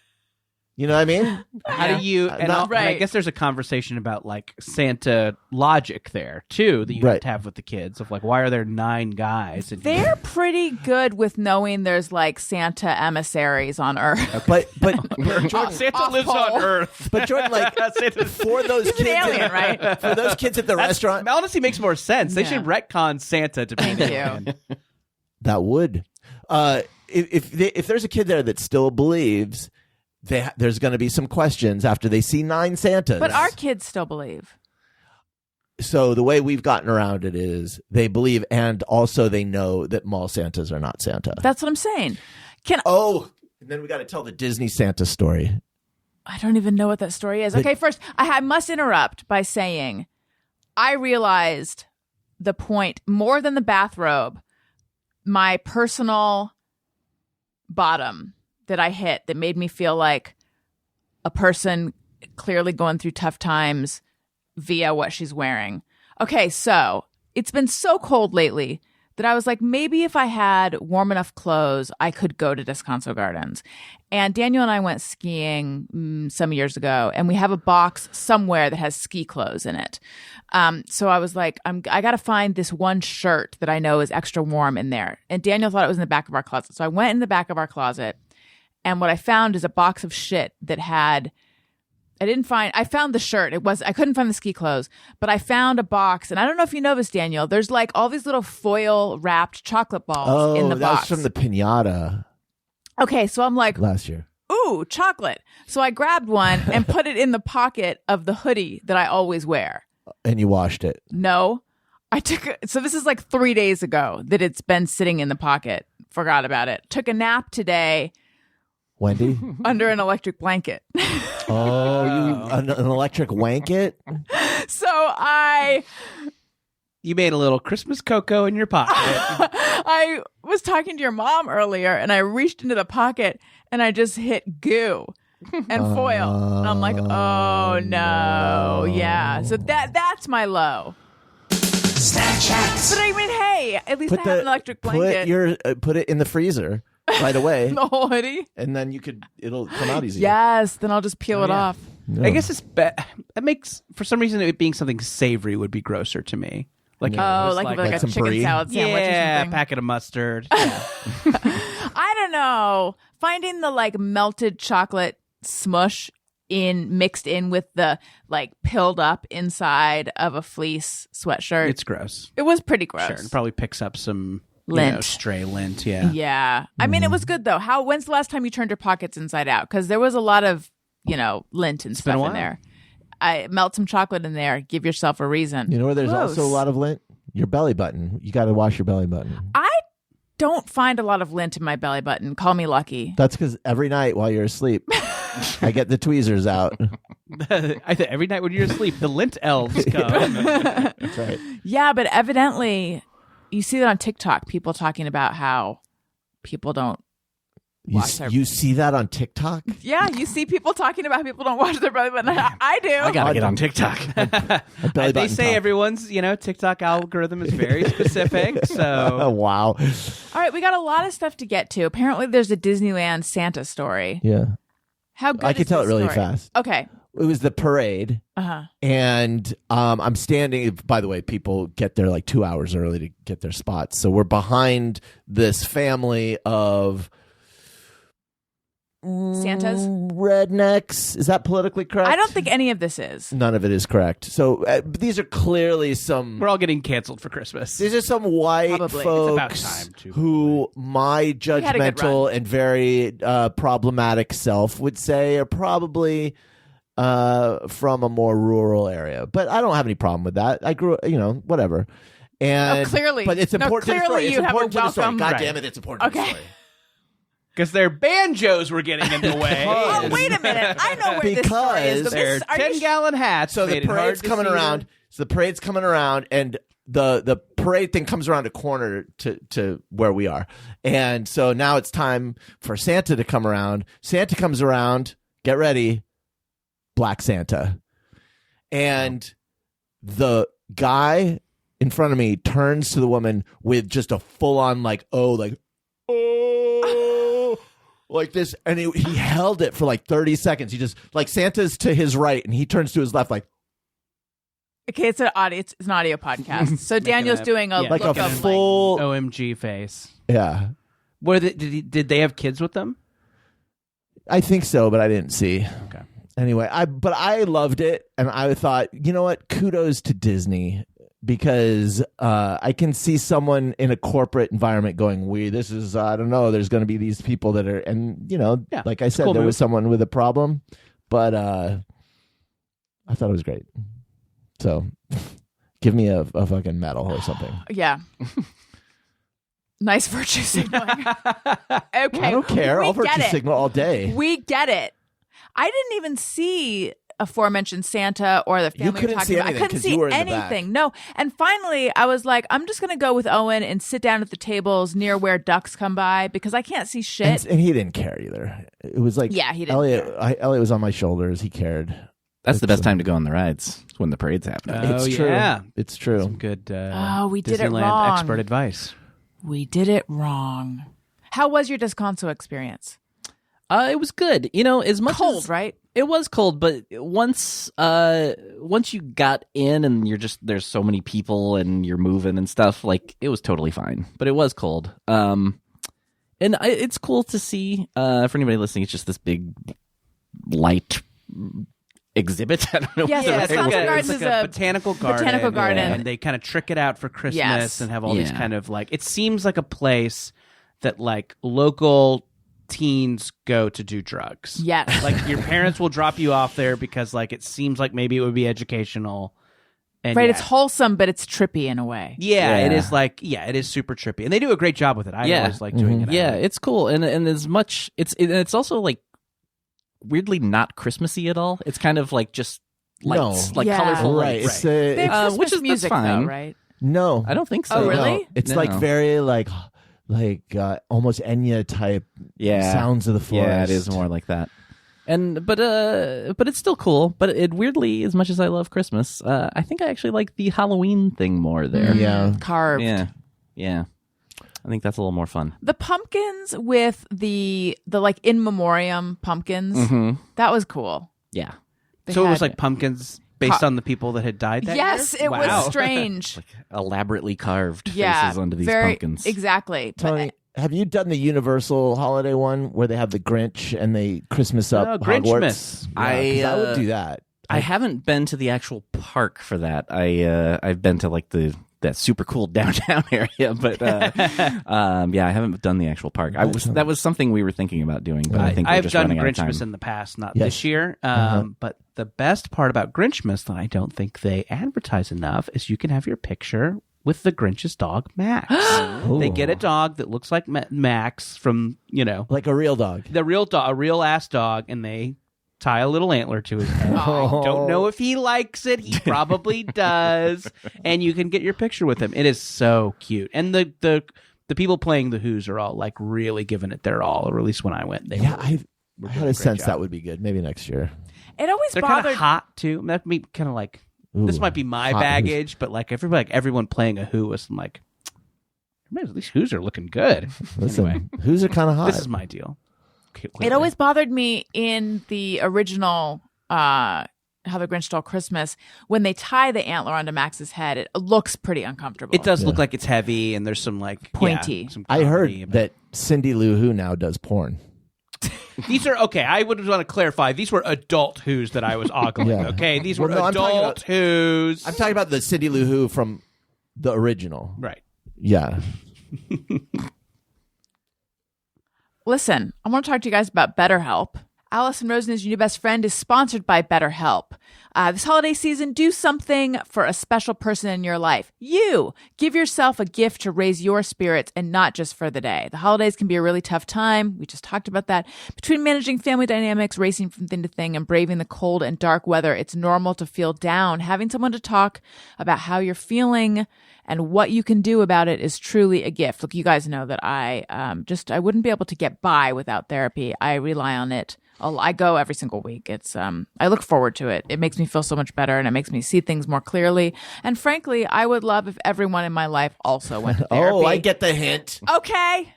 You know what I mean? How do you? And I Right. guess there's a conversation about like Santa logic there too that you have to have with the kids of like, why are there 9 guys? And They're pretty good with knowing there's like Santa emissaries on Earth. But Jordan, Santa lives pole. on Earth. but Jordan, like for those He's an kids, alien, right? for those kids at the restaurant, Honestly, makes more sense. They Yeah. should retcon Santa to be an Thank alien. you. that would. If there's a kid there that still believes, there's going to be some questions after they see 9 Santas. But our kids still believe. So the way we've gotten around it is they believe, and also they know that mall Santas are not Santa. That's what I'm saying. And then we got to tell the Disney Santa story. I don't even know what that story is. Okay, first, I must interrupt by saying I realized the point more than the bathrobe, my personal bottom that I hit that made me feel like a person clearly going through tough times via what she's wearing. Okay, so it's been so cold lately that I was like, maybe if I had warm enough clothes, I could go to Descanso Gardens. And Daniel and I went skiing some years ago, and we have a box somewhere that has ski clothes in it. So I was like, I got to find this one shirt that I know is extra warm in there. And Daniel thought it was in the back of our closet. So I went in the back of our closet, and what I found is a box of shit that had I found the shirt. I couldn't find the ski clothes, but I found a box, and I don't know if you know this, Daniel. There's like all these little foil wrapped chocolate balls in the that box. was from the pinata Okay, so I'm like, last year. ooh, chocolate. So I grabbed one and put it in the pocket of the hoodie that I always wear. And you washed it. No, so this is like 3 days ago that it's been sitting in the pocket. Forgot about it. Took a nap today Wendy? under an electric blanket. An electric wanket? So You made a little Christmas cocoa in your pocket. I was talking to your mom earlier, and I reached into the pocket and I just hit goo and foil. And I'm like, oh no. Yeah. So that's my low. Snapchat. But I mean, hey, at least I have an electric blanket. Put it in the freezer right away, The whole hoodie. and then it'll come out easy. Yes. Then I'll just peel it off. I guess it's that makes, for some reason, it being something savory would be grosser to me. Like if it Oh, was like a some chicken brie? salad sandwich or yeah, something. packet of mustard. Yeah. I don't know. Finding the like melted chocolate smush mixed in with the like pilled up inside of a fleece sweatshirt. It's gross. It was pretty gross. Sure, it probably picks up some Lint. stray lint. Yeah. Yeah. I mean, it was good though. When's the last time you turned your pockets inside out? Because there was a lot of, lint and been a stuff in while. there. I melt some chocolate in there. Give yourself a reason. You know where there's Gross. also a lot of lint? Your belly button. You got to wash your belly button. I don't find a lot of lint in my belly button. Call me lucky. That's because every night while you're asleep, I get the tweezers out. Every night when you're asleep, the lint elves come. That's right. Yeah, but evidently, you see that on TikTok. People talking about how people don't. You see that on TikTok? Yeah, you see people talking about people don't wash their belly button. I do. I gotta get on TikTok. A belly They button say top. everyone's TikTok algorithm is very specific. Oh, So wow. All right, we got a lot of stuff to get to. Apparently, there's a Disneyland Santa story. Yeah. How good? I can is tell it this really story? fast. Okay. It was the parade. Uh-huh. And I'm standing. By the way, people get there like 2 hours early to get their spots. So we're behind this family of Santas? rednecks. Is that politically correct? I don't think any of this is. None of it is correct. So these are clearly some. we're all getting canceled for Christmas. These are some white Probably. folks It's about time, too, who my had a good judgmental and very problematic self would say are probably from a more rural area. But I don't have any problem with that. I grew, whatever. And clearly. but it's No, important to the story. clearly It's you have a important to the story. welcome- God Right. damn it, it's important to the Okay. story. Because their banjos were getting in the way. Oh, wait a minute. I know where this story is. Because Their Are you 10-gallon hats. So the made it hard parade's to coming see around. them. So the parade's coming around, and the parade thing comes around a corner to where we are. And so now it's time for Santa to come around. Santa comes around. Get ready, Black Santa. And the guy in front of me turns to the woman with just a full on oh, like this, and he held it for like 30 seconds. He just like Santa's to his right, and he turns to his left, like Okay, it's an audio podcast. So Daniel's doing a like look a of, full OMG face. yeah. Did they have kids with them? I think so, but I didn't see. Okay. Anyway, I loved it, and I thought, you know what? Kudos to Disney, because I can see someone in a corporate environment going, this is, I don't know, there's going to be these people that are, and, like I said, cool there move. was someone with a problem, but I thought it was great. So give me a fucking medal or something. Yeah. Nice virtue signaling. Okay. I don't care. I'll We get virtue it. signal all day. We get it. I didn't even see aforementioned Santa or the family You we're couldn't talking see about. I anything couldn't 'cause see you were in the back. anything. No. And finally, I was like, I'm just going to go with Owen and sit down at the tables near where ducks come by because I can't see shit. And he didn't care either. It was like, Yeah, he didn't Elliot was on my shoulders. He cared. That's the best time to go on the rides. It's when the parade's happening. It's true. Yeah. It's true. Some good We did it Disneyland wrong. expert advice. We did it wrong. How was your Descanso experience? It was good. As much Cold, as, right? It was cold, but once you got in and there's so many people and you're moving and stuff, like it was totally fine. But it was cold. It's cool to see. For anybody listening, it's just this big light exhibit. I don't know. Yes, what yeah, the Wisconsin right word Gardens is. It's is like a botanical garden. botanical garden. And they kind of trick it out for Christmas Yes. and have all these Yeah. kind of like, it seems like a place that like local teens go to do drugs. Yes. Like your parents will drop you off there because like it seems like maybe it would be educational. And Right, yeah. it's wholesome, but it's trippy in a way. Yeah, it Yeah. is like it is super trippy, and they do a great job with it. I always like doing it. Yeah, it's cool, and as much it's also like weirdly not Christmassy at all. It's kind of like just lights, No. like Yeah. colorful Right. lights. It's They have Christmas which is- that's music, fine. though, right? no. I don't think so. Oh, really? No. It's No. like very like almost Enya type sounds of the forest. Yeah, it is more like that. But it's still cool. But it weirdly, as much as I love Christmas, I think I actually like the Halloween thing more there. Yeah. Carved. Yeah. I think that's a little more fun. The pumpkins with the like in memoriam pumpkins, that was cool. Yeah. They So it was had- like pumpkins based on the people that had died that yes, year? it Wow. was strange. Elaborately carved Yeah, faces onto these very pumpkins. exactly. But Tony, have you done the Universal holiday one where they have the Grinch and they Christmas up Oh, Hogwarts? Grinchmas. Yeah, 'cause I would do that. I haven't been to the actual park for that. I've been to like that super cool downtown area, but I haven't done the actual park. That was something we were thinking about doing, but I think we're I've just done running out of Grinchmas time. in the past, not Yes. this year. But the best part about Grinchmas that I don't think they advertise enough is you can have your picture with the Grinch's dog, Max. They get a dog that looks like Max from, Like a real dog. the real dog, a real ass dog, and they tie a little antler to his head. I don't know if he likes it. He probably does. And you can get your picture with him. It is so cute. And the people playing the Who's are all like really giving it their all, or at least when I went. They Yeah, were, I had doing a great sense job. that would be good. Maybe next year. it always They're kind bothered. of hot too. That be kind of like this Ooh, might be my hot baggage, but like everyone playing a Who was like, man, these Who's are looking good. Listen, Anyway, who's are kind of hot. this is my deal. It always bothered me in the original How the Grinch Stole Christmas when they tie the antler onto Max's head. It looks pretty uncomfortable. It does look like it's heavy, and there's some like Pointy. some I heard comedy about- that Cindy Lou Who now does porn. These are okay. I would want to clarify. These were adult Who's that I was ogling. Yeah. Okay, these Well, were no, I'm talking adult about- Who's. I'm talking about the Cindy Lou Who from the original. right. Yeah. Listen, I want to talk to you guys about BetterHelp. Alison Rosen is your new best friend is sponsored by BetterHelp. This holiday season, do something for a special person in your life. You give yourself a gift to raise your spirits and not just for the day. The holidays can be a really tough time. We just talked about that. Between managing family dynamics, racing from thing to thing, and braving the cold and dark weather, it's normal to feel down. Having someone to talk about how you're feeling and what you can do about it is truly a gift. Look, you guys know that I wouldn't be able to get by without therapy. I rely on it. I go every single week. It's I look forward to it. It makes me feel so much better and it makes me see things more clearly. And frankly, I would love if everyone in my life also went to therapy. Oh, I get the hint. Okay.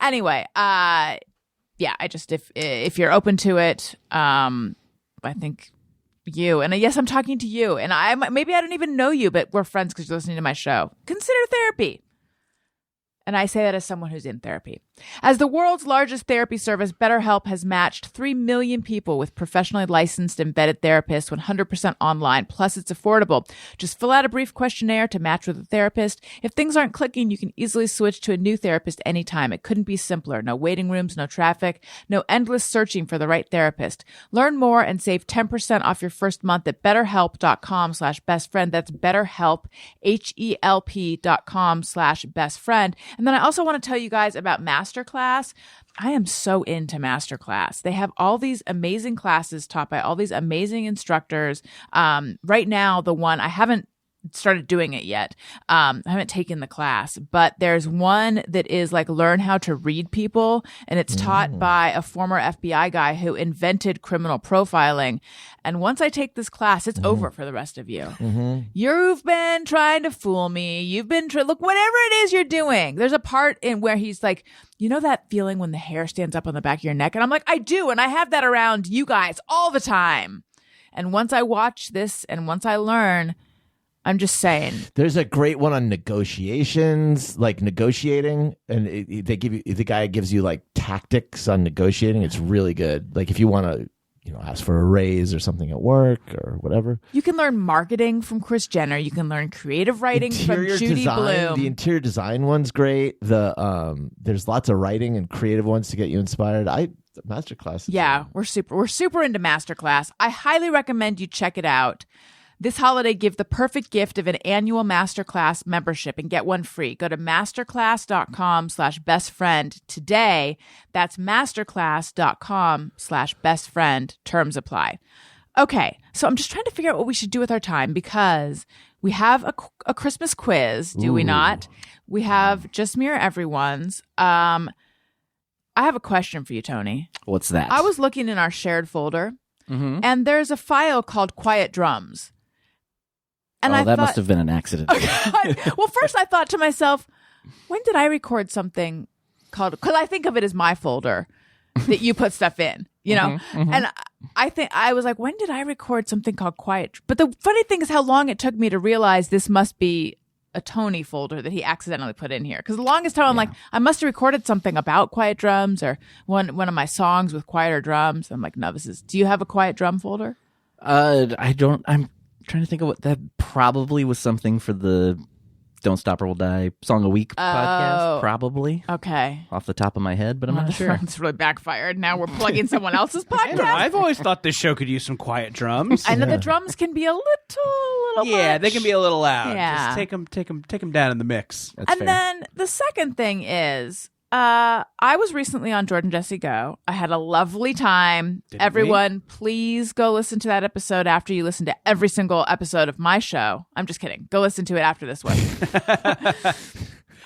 Anyway, yeah, yeah, I just if you're open to it, I think you, and yes, I'm talking to you, and maybe I don't even know you, but we're friends because you're listening to my show. Consider therapy. And I say that as someone who's in therapy. As the world's largest therapy service, BetterHelp has matched 3 million people with professionally licensed embedded therapists 100% online. Plus, it's affordable. Just fill out a brief questionnaire to match with a therapist. If things aren't clicking, you can easily switch to a new therapist anytime. It couldn't be simpler. No waiting rooms, no traffic, no endless searching for the right therapist. Learn more and save 10% off your first month at betterhelp.com/bestfriend. That's BetterHelp, HELP.com/bestfriend. And then I also want to tell you guys about Masterclass. I am so into Masterclass. They have all these amazing classes taught by all these amazing instructors. Right now, the one I haven't started doing it yet. I haven't taken the class, but there's one that is like learn how to read people, and it's taught by a former FBI guy who invented criminal profiling. And once I take this class, it's over for the rest of you. You've been trying to fool me. You've been look, whatever it is you're doing. There's a part in where he's like, you know that feeling when the hair stands up on the back of your neck? And I'm like, I do. And I have that around you guys all the time. And once I watch this and once I learn, I'm just saying. There's a great one on negotiations, like negotiating, and they give you, the guy gives you like tactics on negotiating. It's really good. Like if you want to, ask for a raise or something at work or whatever. You can learn marketing from Kris Jenner. You can learn creative writing Interior from Judy design, Bloom. The interior design one's great. There's lots of writing and creative ones to get you inspired. Masterclass. Yeah, we're super into Masterclass. I highly recommend you check it out. This holiday, give the perfect gift of an annual Masterclass membership and get one free. Go to masterclass.com/bestfriend today. That's masterclass.com/bestfriend. Terms apply. Okay, so I'm just trying to figure out what we should do with our time because we have a Christmas quiz, do we not? We have Just Me or Everyone's. I have a question for you, Tony. What's that? I was looking in our shared folder, and there's a file called Quiet Drums. And that must have been an accident. Well, first I thought to myself, when did I record something called, because I think of it as my folder that you put stuff in, And I was like, when did I record something called Quiet? But the funny thing is how long it took me to realize this must be a Tony folder that he accidentally put in here. Because the longest time I'm like, I must have recorded something about quiet drums or one of my songs with quieter drums. I'm like, no, do you have a quiet drum folder? I don't. I'm trying to think of what that probably was something for the Don't Stop or We'll Die Song a Week podcast. Probably. Okay. Off the top of my head, but I'm not sure. It's really backfired. Now we're plugging someone else's podcast. I've always thought this show could use some quiet drums. I know the drums can be a little Yeah, much. they can be a little loud. Yeah. Just take them down in the mix. That's fair. Then the second thing is, I was recently on Jordan Jesse Go. I had a lovely time. Everyone, please go listen to that episode after you listen to every single episode of my show. I'm just kidding. Go listen to it after this one.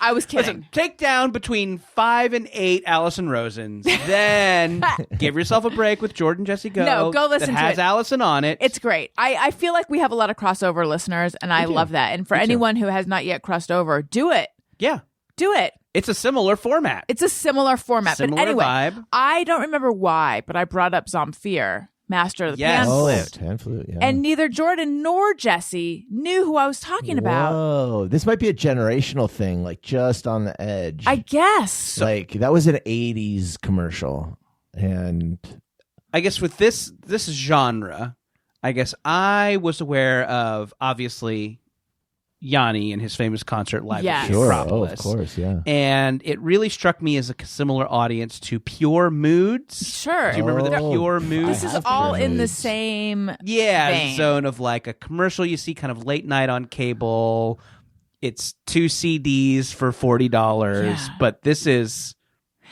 I was kidding. Listen, take down between 5 and 8 Alison Rosens. Then give yourself a break with Jordan Jesse Go. No, go listen that to has it. Alison on it. It's great. I feel like we have a lot of crossover listeners, and I love that. And for anyone who has not yet crossed over, do it. Yeah. Do it. It's a similar format. It's a similar format. Similar but anyway, vibe. I don't remember why, but I brought up Zamfir, master of the Yes. pan flute. Pan flute, yeah. And neither Jordan nor Jesse knew who I was talking about. Whoa, this might be a generational thing, like just on the edge. I guess. Like that was an 80s commercial. And I guess with this genre, I guess I was aware of, obviously, Yanni and his famous concert live Yes. at the sure, Acropolis. of course, yeah. And it really struck me as a similar audience to Pure Moods. Sure. Do you remember the Oh, Pure Moods? This is have all Pure in the Moods. same Yeah, vein. zone of like a commercial you see kind of late night on cable. It's 2 CDs for $40, Yeah. but this is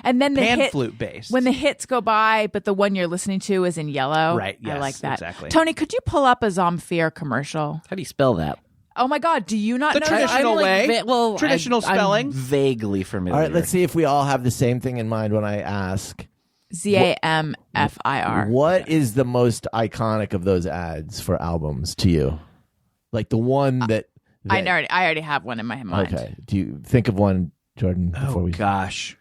And then the pan hit, flute based. when the hits go by, but the one you're listening to is in yellow. Right, I yes, like that. exactly. Tony, could you pull up a Zamfir commercial? How do you spell that? Oh my God, do you not The know traditional that? way. Traditional spelling. I'm vaguely familiar. All right, let's see if we all have the same thing in mind when I ask. Zamfir. What is the most iconic of those ads for albums to you? Like the one that I already have one in my mind. Okay. Do you think of one, Jordan, before Oh we gosh.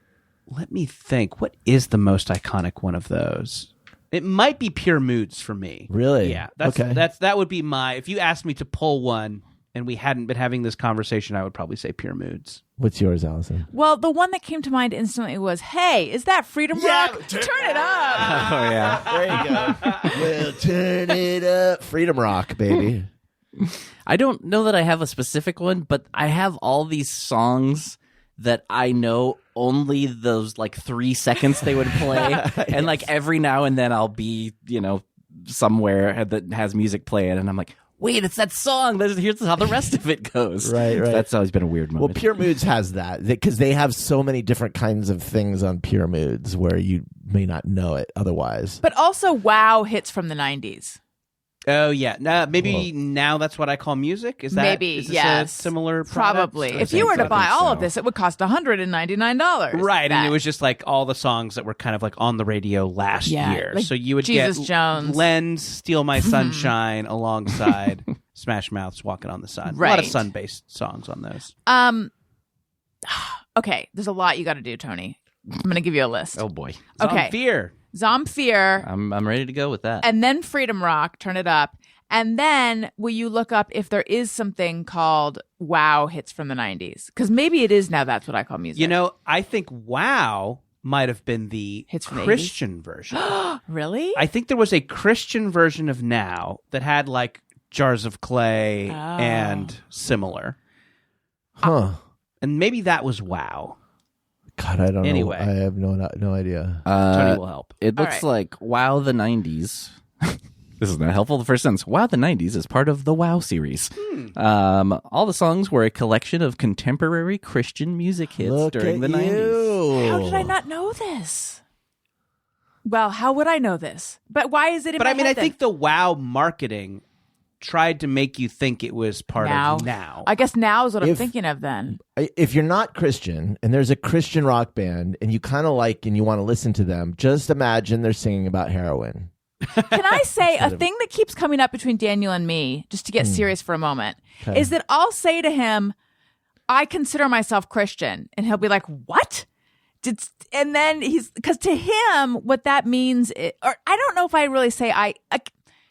Let me think. What is the most iconic one of those? It might be Pure Moods for me. Really? Yeah. Okay. That would be my. If you asked me to pull one, and we hadn't been having this conversation, I would probably say Pure Moods. What's yours, Allison? Well, the one that came to mind instantly was, "Hey, is that Freedom Rock? Turn it up." Oh yeah. There you go. Well, turn it up. Freedom Rock, baby. I don't know that I have a specific one, but I have all these songs that I know only those like 3 seconds they would play. And like every now and then I'll be, somewhere that has music playing and I'm like, wait, it's that song. Here's how the rest of it goes. Right. That's always been a weird moment. Well, Pure Moods has that because they have so many different kinds of things on Pure Moods where you may not know it otherwise. But also, wow hits from the 90s. Oh yeah. Maybe now that's what I call music. Is that Maybe, is this yes. a similar product? Probably. I If you think were to so. buy all of so. this, it would cost $199. Right, That- and it was just like all the songs that were kind of like on the radio last year. like So you would Jesus get Jones. Lens, Steal My Sunshine alongside Smash Mouth's Walking on the Sun. A lot Right. of sun-based songs on those. Okay, there's a lot you got to do, Tony. I'm going to give you a list. oh boy. Okay. Fear. Zamfir, I'm ready to go with that. and then Freedom Rock, turn it up. And then will you look up if there is something called wow hits from the 90s? Because maybe it is now that's what I call music. I think Wow might have been the Hits from the Christian version. Really? I think there was a Christian version of Now that had like Jars of Clay Oh. and similar. Huh. And maybe that was Wow. God, I don't Anyway. know. I have no idea. Tony will help. It All looks right. like Wow the 90s. This is not helpful. The first sentence, Wow the 90s is part of the Wow series. All the songs were a collection of contemporary Christian music hits Look during at the 90s. you. How did I not know this? Well, how would I know this? But why is it in But my I mean, head I think the Wow marketing tried to make you think it was part now? of Now. I guess now is what I'm If- thinking of then. If you're not Christian and there's a Christian rock band and you kind of like and you want to listen to them, just imagine they're singing about heroin. Can I say a thing that keeps coming up between Daniel and me, just to get serious for a moment, is that I'll say to him, I consider myself Christian. And he'll be like, what? And then because to him, what that means, or I don't know if I really say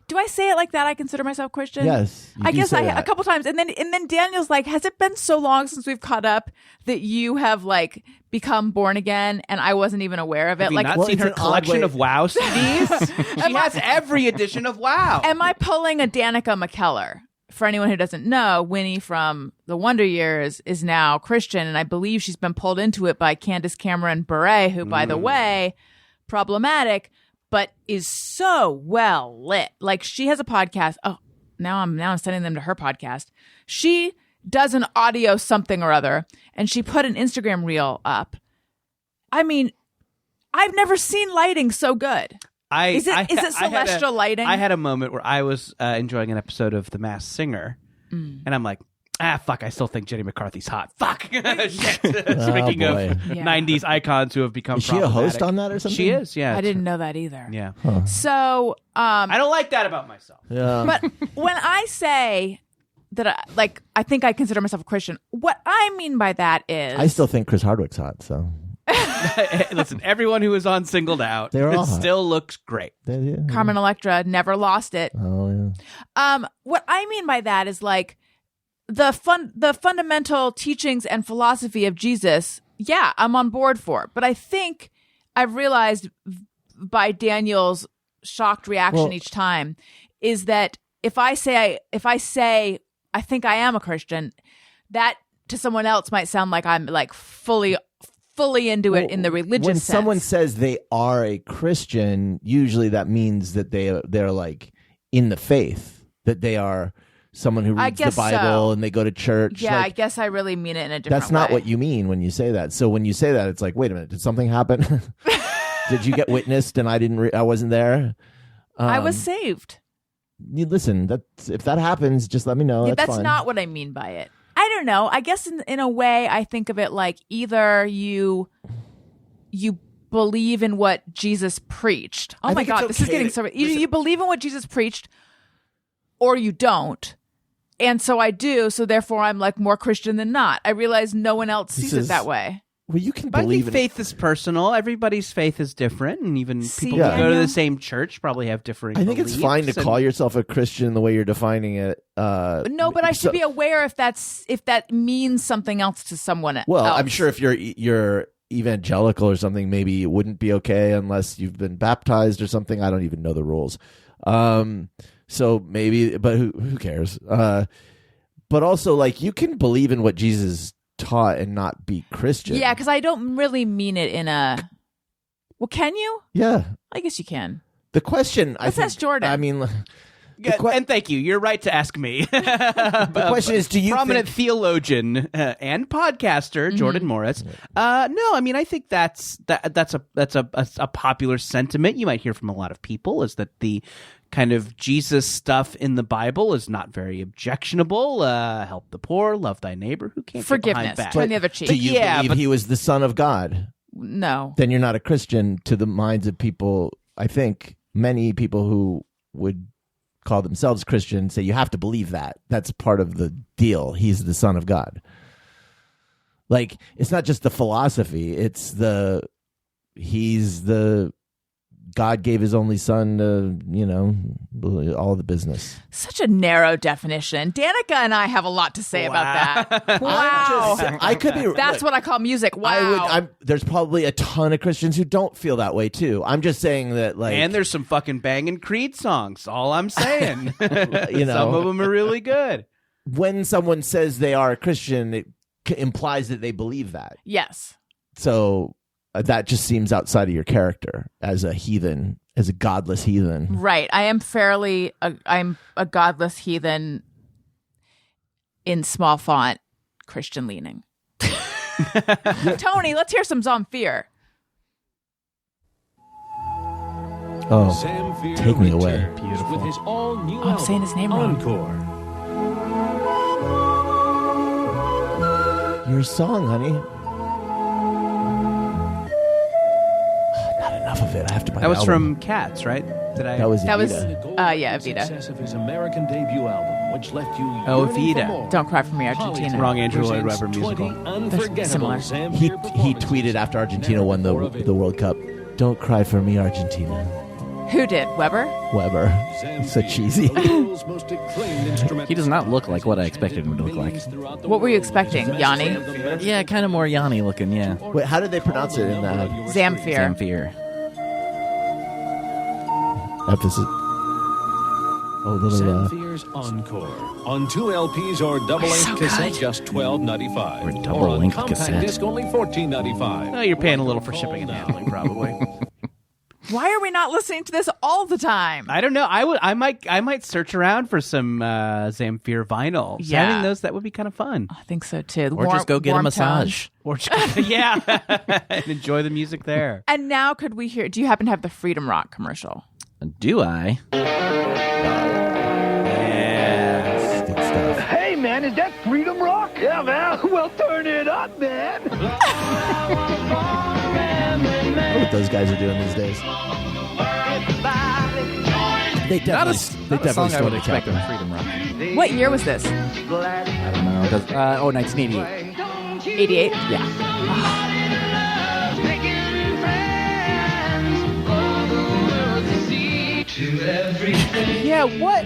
do I say it like that? I consider myself Christian. Yes, you I do guess say a that. couple times, and then Daniel's like, "Has it been so long since we've caught up that you have like become born again?" And I wasn't even aware of it. Have you Like, not well, seen it's her an odd collection way- of Wow CDs? She has every edition of Wow. am I pulling a Danica McKellar? For anyone who doesn't know, Winnie from the Wonder Years is now Christian, and I believe she's been pulled into it by Candace Cameron Bure, who, by the way, problematic, but is so well lit. Like, she has a podcast. Oh, now I'm sending them to her podcast. She does an audio something or other, and she put an Instagram reel up. I mean, I've never seen lighting so good. Is it celestial lighting? I had a moment where I was enjoying an episode of The Masked Singer, and I'm like, fuck, I still think Jenny McCarthy's hot. Fuck. Shit. Speaking of boy. Yeah. 90s icons who have become Is she a host problematic. on that or something? She is, yeah. I didn't know that either. Yeah. So, I don't like that about myself. Yeah. but when I say that, I think I consider myself a Christian, what I mean by that is, I still think Chris Hardwick's hot, so Listen, everyone who is on Singled Out They're all hot. still looks great. yeah. Carmen Electra never lost it. Oh yeah. What I mean by that is like the fundamental teachings and philosophy of Jesus. Yeah, I'm on board for it. But I think I've realized by Daniel's shocked reaction Well- each time is that if I say I think I am a Christian, that to someone else might sound like I'm like fully into it in the religious When sense. someone says they are a Christian, usually that means that they're like in the faith, that they are someone who I reads the guess Bible so. and they go to church. yeah, I Like, guess I really mean it in a different that's not way. what you mean when you say that. So when you say that, it's like, wait a minute, did something happen? Did you get witnessed and I wasn't there? I was saved. You listen, if that happens, just let me know. Yeah, That's that's fine. not what I mean by it. I don't know. I guess in a way, I think of it like either you believe in what Jesus preached. Oh I my think it's God, this is okay getting to- so. You believe in what Jesus preached, or you don't. And so I do. So therefore, I'm like more Christian than not. I realize no one else sees it is- that way. Well, you can But I believe think in faith is personal. Everybody's faith is different, and even people Yeah. who go to Daniel? the same church probably have different. I think it's fine to beliefs, call and- yourself a Christian the way you're defining it. No, but I should be aware if that means something else to someone else. Well, I'm sure if you're evangelical or something, maybe it wouldn't be okay unless you've been baptized or something. I don't even know the rules. So maybe, but who cares? But also, like, you can believe in what Jesus taught and not be Christian. Yeah, because I don't really mean it in a. Well, can you? Yeah. I guess you can. The question, Let's ask Jordan. I mean, Yeah, and thank you. You're right to ask me. the question is, do you prominent think, theologian and podcaster Jordan Morris? No, I mean I think that's a popular sentiment you might hear from a lot of people, is that the kind of Jesus stuff in the Bible is not very objectionable. Help the poor, love thy neighbor. Who can't get behind Forgiveness. that? Turn the other cheek. do you Yeah, believe but- he was the Son of God? No. Then you're not a Christian to the minds of people. I think many people who would call themselves Christian say you have to believe that. That's part of the deal. He's the Son of God. Like, it's not just the philosophy. It's he's the God gave his only son to, all the business. Such a narrow definition. Danica and I have a lot to say about that. Wow. I could be. That's what I call music. Wow. There's probably a ton of Christians who don't feel that way too. I'm just saying that, like, And there's some fucking banging Creed songs. All I'm saying. You know. Some of them are really good. when someone says they are a Christian, it implies that they believe that. Yes. So that just seems outside of your character as a heathen, as a godless heathen. Right. I'm a godless heathen in small font, Christian leaning. Tony, let's hear some Zamfir. Oh, take me away. Beautiful. With his all-new I'm saying his name wrong. Encore. Your song, honey. Not enough of it. I have to buy That was the album. from Cats, right? That was That was Evita. yeah, Evita. Success of his American debut album, which left you Oh, yearning for Evita. more. Don't Cry for Me, Argentina. Hollywood Wrong Andrew Lloyd presents Webber musical. 20 unforgettable similar. Zamfir He performances. tweeted after Argentina Never won more of it. the World Cup. Don't cry for me, Argentina. Who did? Weber? Weber. So cheesy. The world's most acclaimed instrumental He does not look like what I expected him to look like. What were you expecting? Yanni? Yeah, kind of more Yanni looking, yeah. Wait, how did they pronounce it in that Zamfir. Zamfir. episode? Oh, little. Zamfir's Encore. On 2 LPs or double-length so cassette, good. just $12.95. Or on double-length compact cassette. disc, only $14.95. Oh, you're paying a little for shipping and handling, probably. Why are we not listening to this all the time? I don't know. I might search around for some Zamfir vinyl. Yeah. Having those, that would be kind of fun. I think so too. Or just go get a warm massage. Or just, yeah, and enjoy the music there. And now could we hear, do you happen to have the Freedom Rock commercial? Do I? It's good stuff. Hey, man, is that Freedom Rock? Yeah, man. Well, turn it up, man. I wonder what those guys are doing these days. They definitely, Not a song I stole would the expect Captain. on Freedom Rock. What year was this? I don't know. 1988. 88? Yeah. Yeah, what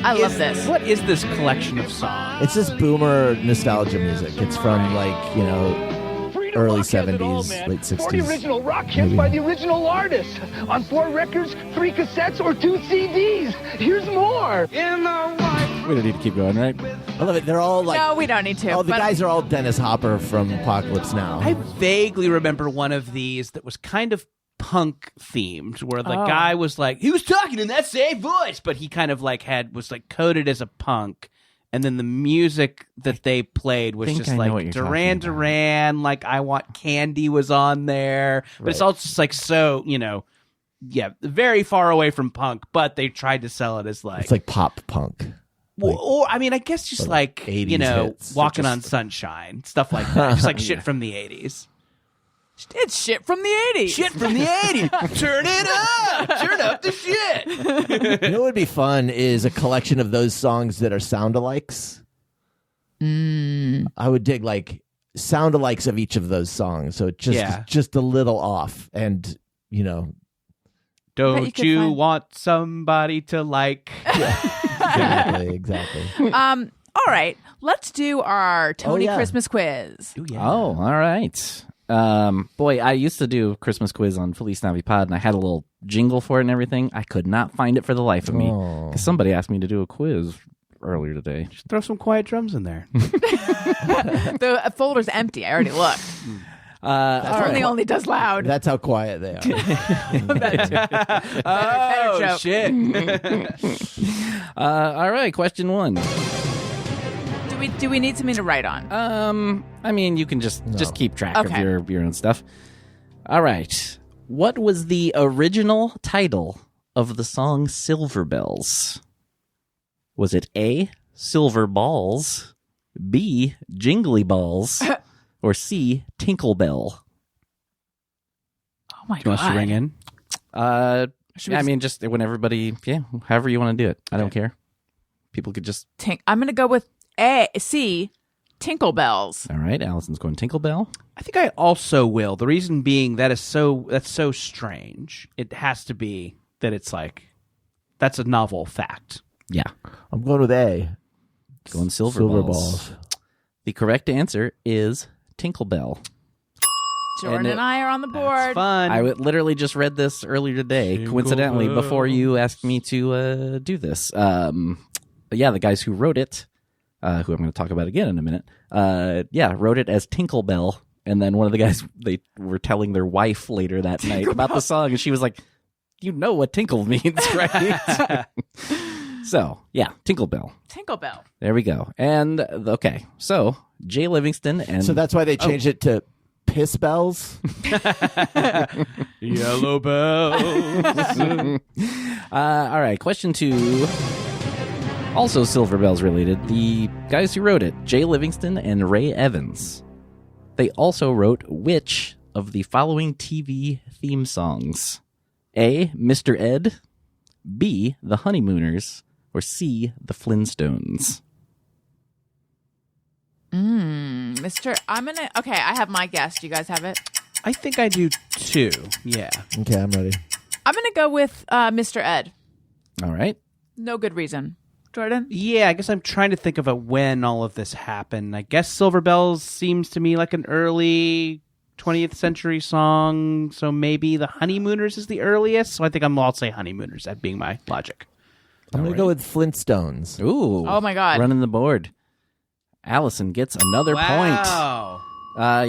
I love is- this. What is this collection of songs? It's just boomer nostalgia music. It's from early Rock has it all, 70s, man. late 60s. 40 original rock hits maybe. by the original artist. On 4 records, 3 cassettes, or 2 CDs. Here's more. We don't need to keep going, right? I love it. They're all like, No, we don't need to. oh, the but- guys are all Dennis Hopper from Apocalypse Now. I vaguely remember one of these that was kind of punk themed, where the guy was like, he was talking in that same voice, but he kind of was coded as a punk. And then the music that they played was think just I know like what you're Duran talking about. Duran, like I Want Candy was on there. But it's Right. all just like so, very far away from punk, but they tried to sell it as like, It's like pop punk. or I mean, I guess just like 80s hits. Walking Just- on Sunshine, stuff like that. Just like shit from the 80s. It's shit from the 80s. Shit from the 80s. Turn it up. Turn up the shit. You know what would be fun is a collection of those songs that are sound-alikes. I would dig like sound-alikes of each of those songs, so it's just a little off. And Don't could you find- want somebody to like? exactly. All right, let's do our Tony yeah. Christmas quiz. Ooh, yeah. Oh, all right. Boy, I used to do a Christmas quiz on Feliz Navi Pod, and I had a little jingle for it and everything. I could not find it for the life of me. Because somebody asked me to do a quiz earlier today. Just throw some quiet drums in there. The folder's empty. I already looked. Tony only does loud. That's how quiet they are. Better joke. shit! All right, question 1. Do we need something to write on? I mean, you can just keep track Okay. of your own stuff. All right. What was the original title of the song Silver Bells? Was it A, Silver Balls, B, Jingly Balls, or C, Tinkle Bell? Oh my Do you want us to God. ring in? I mean, just when everybody, however you want to do it. I don't care. People could just... I'm going to go with C, Tinkle Bells. All right, Allison's going Tinkle Bell. I think I also will. The reason being that's so strange. It has to be that it's like that's a novel fact. Yeah. I'm going with A. Going Silver Balls. The correct answer is Tinkle Bell. Jordan And and I are on the board. Fun. I literally just read this earlier today, coincidentally, before you asked me to do this. But yeah, the guys who wrote it, who I'm going to talk about again in a minute, wrote it as Tinkle Bell. And then one of the guys, they were telling their wife later that night about the song, and she was like, you know what tinkle means, right? So, yeah, Tinkle Bell. Tinkle Bell. There we go. And, okay, so Jay Livingston and... So that's why they changed it to Piss Bells. Yellow bells. all right, question 2. Also Silver Bells related. The guys who wrote it, Jay Livingston and Ray Evans. They also wrote which of the following TV theme songs? A, Mr. Ed, B, The Honeymooners, or C, The Flintstones? Okay, I have my guess. Do you guys have it? I think I do too. Yeah. Okay, I'm ready. I'm going to go with Mr. Ed. All right. No good reason. Jordan? Yeah, I guess I'm trying to think of when all of this happened. I guess Silver Bells seems to me like an early 20th century song, so maybe The Honeymooners is the earliest. So I think I'll say Honeymooners, that being my logic. I'm going to go with Flintstones. Ooh. Oh, my God. Running the board. Allison gets another point.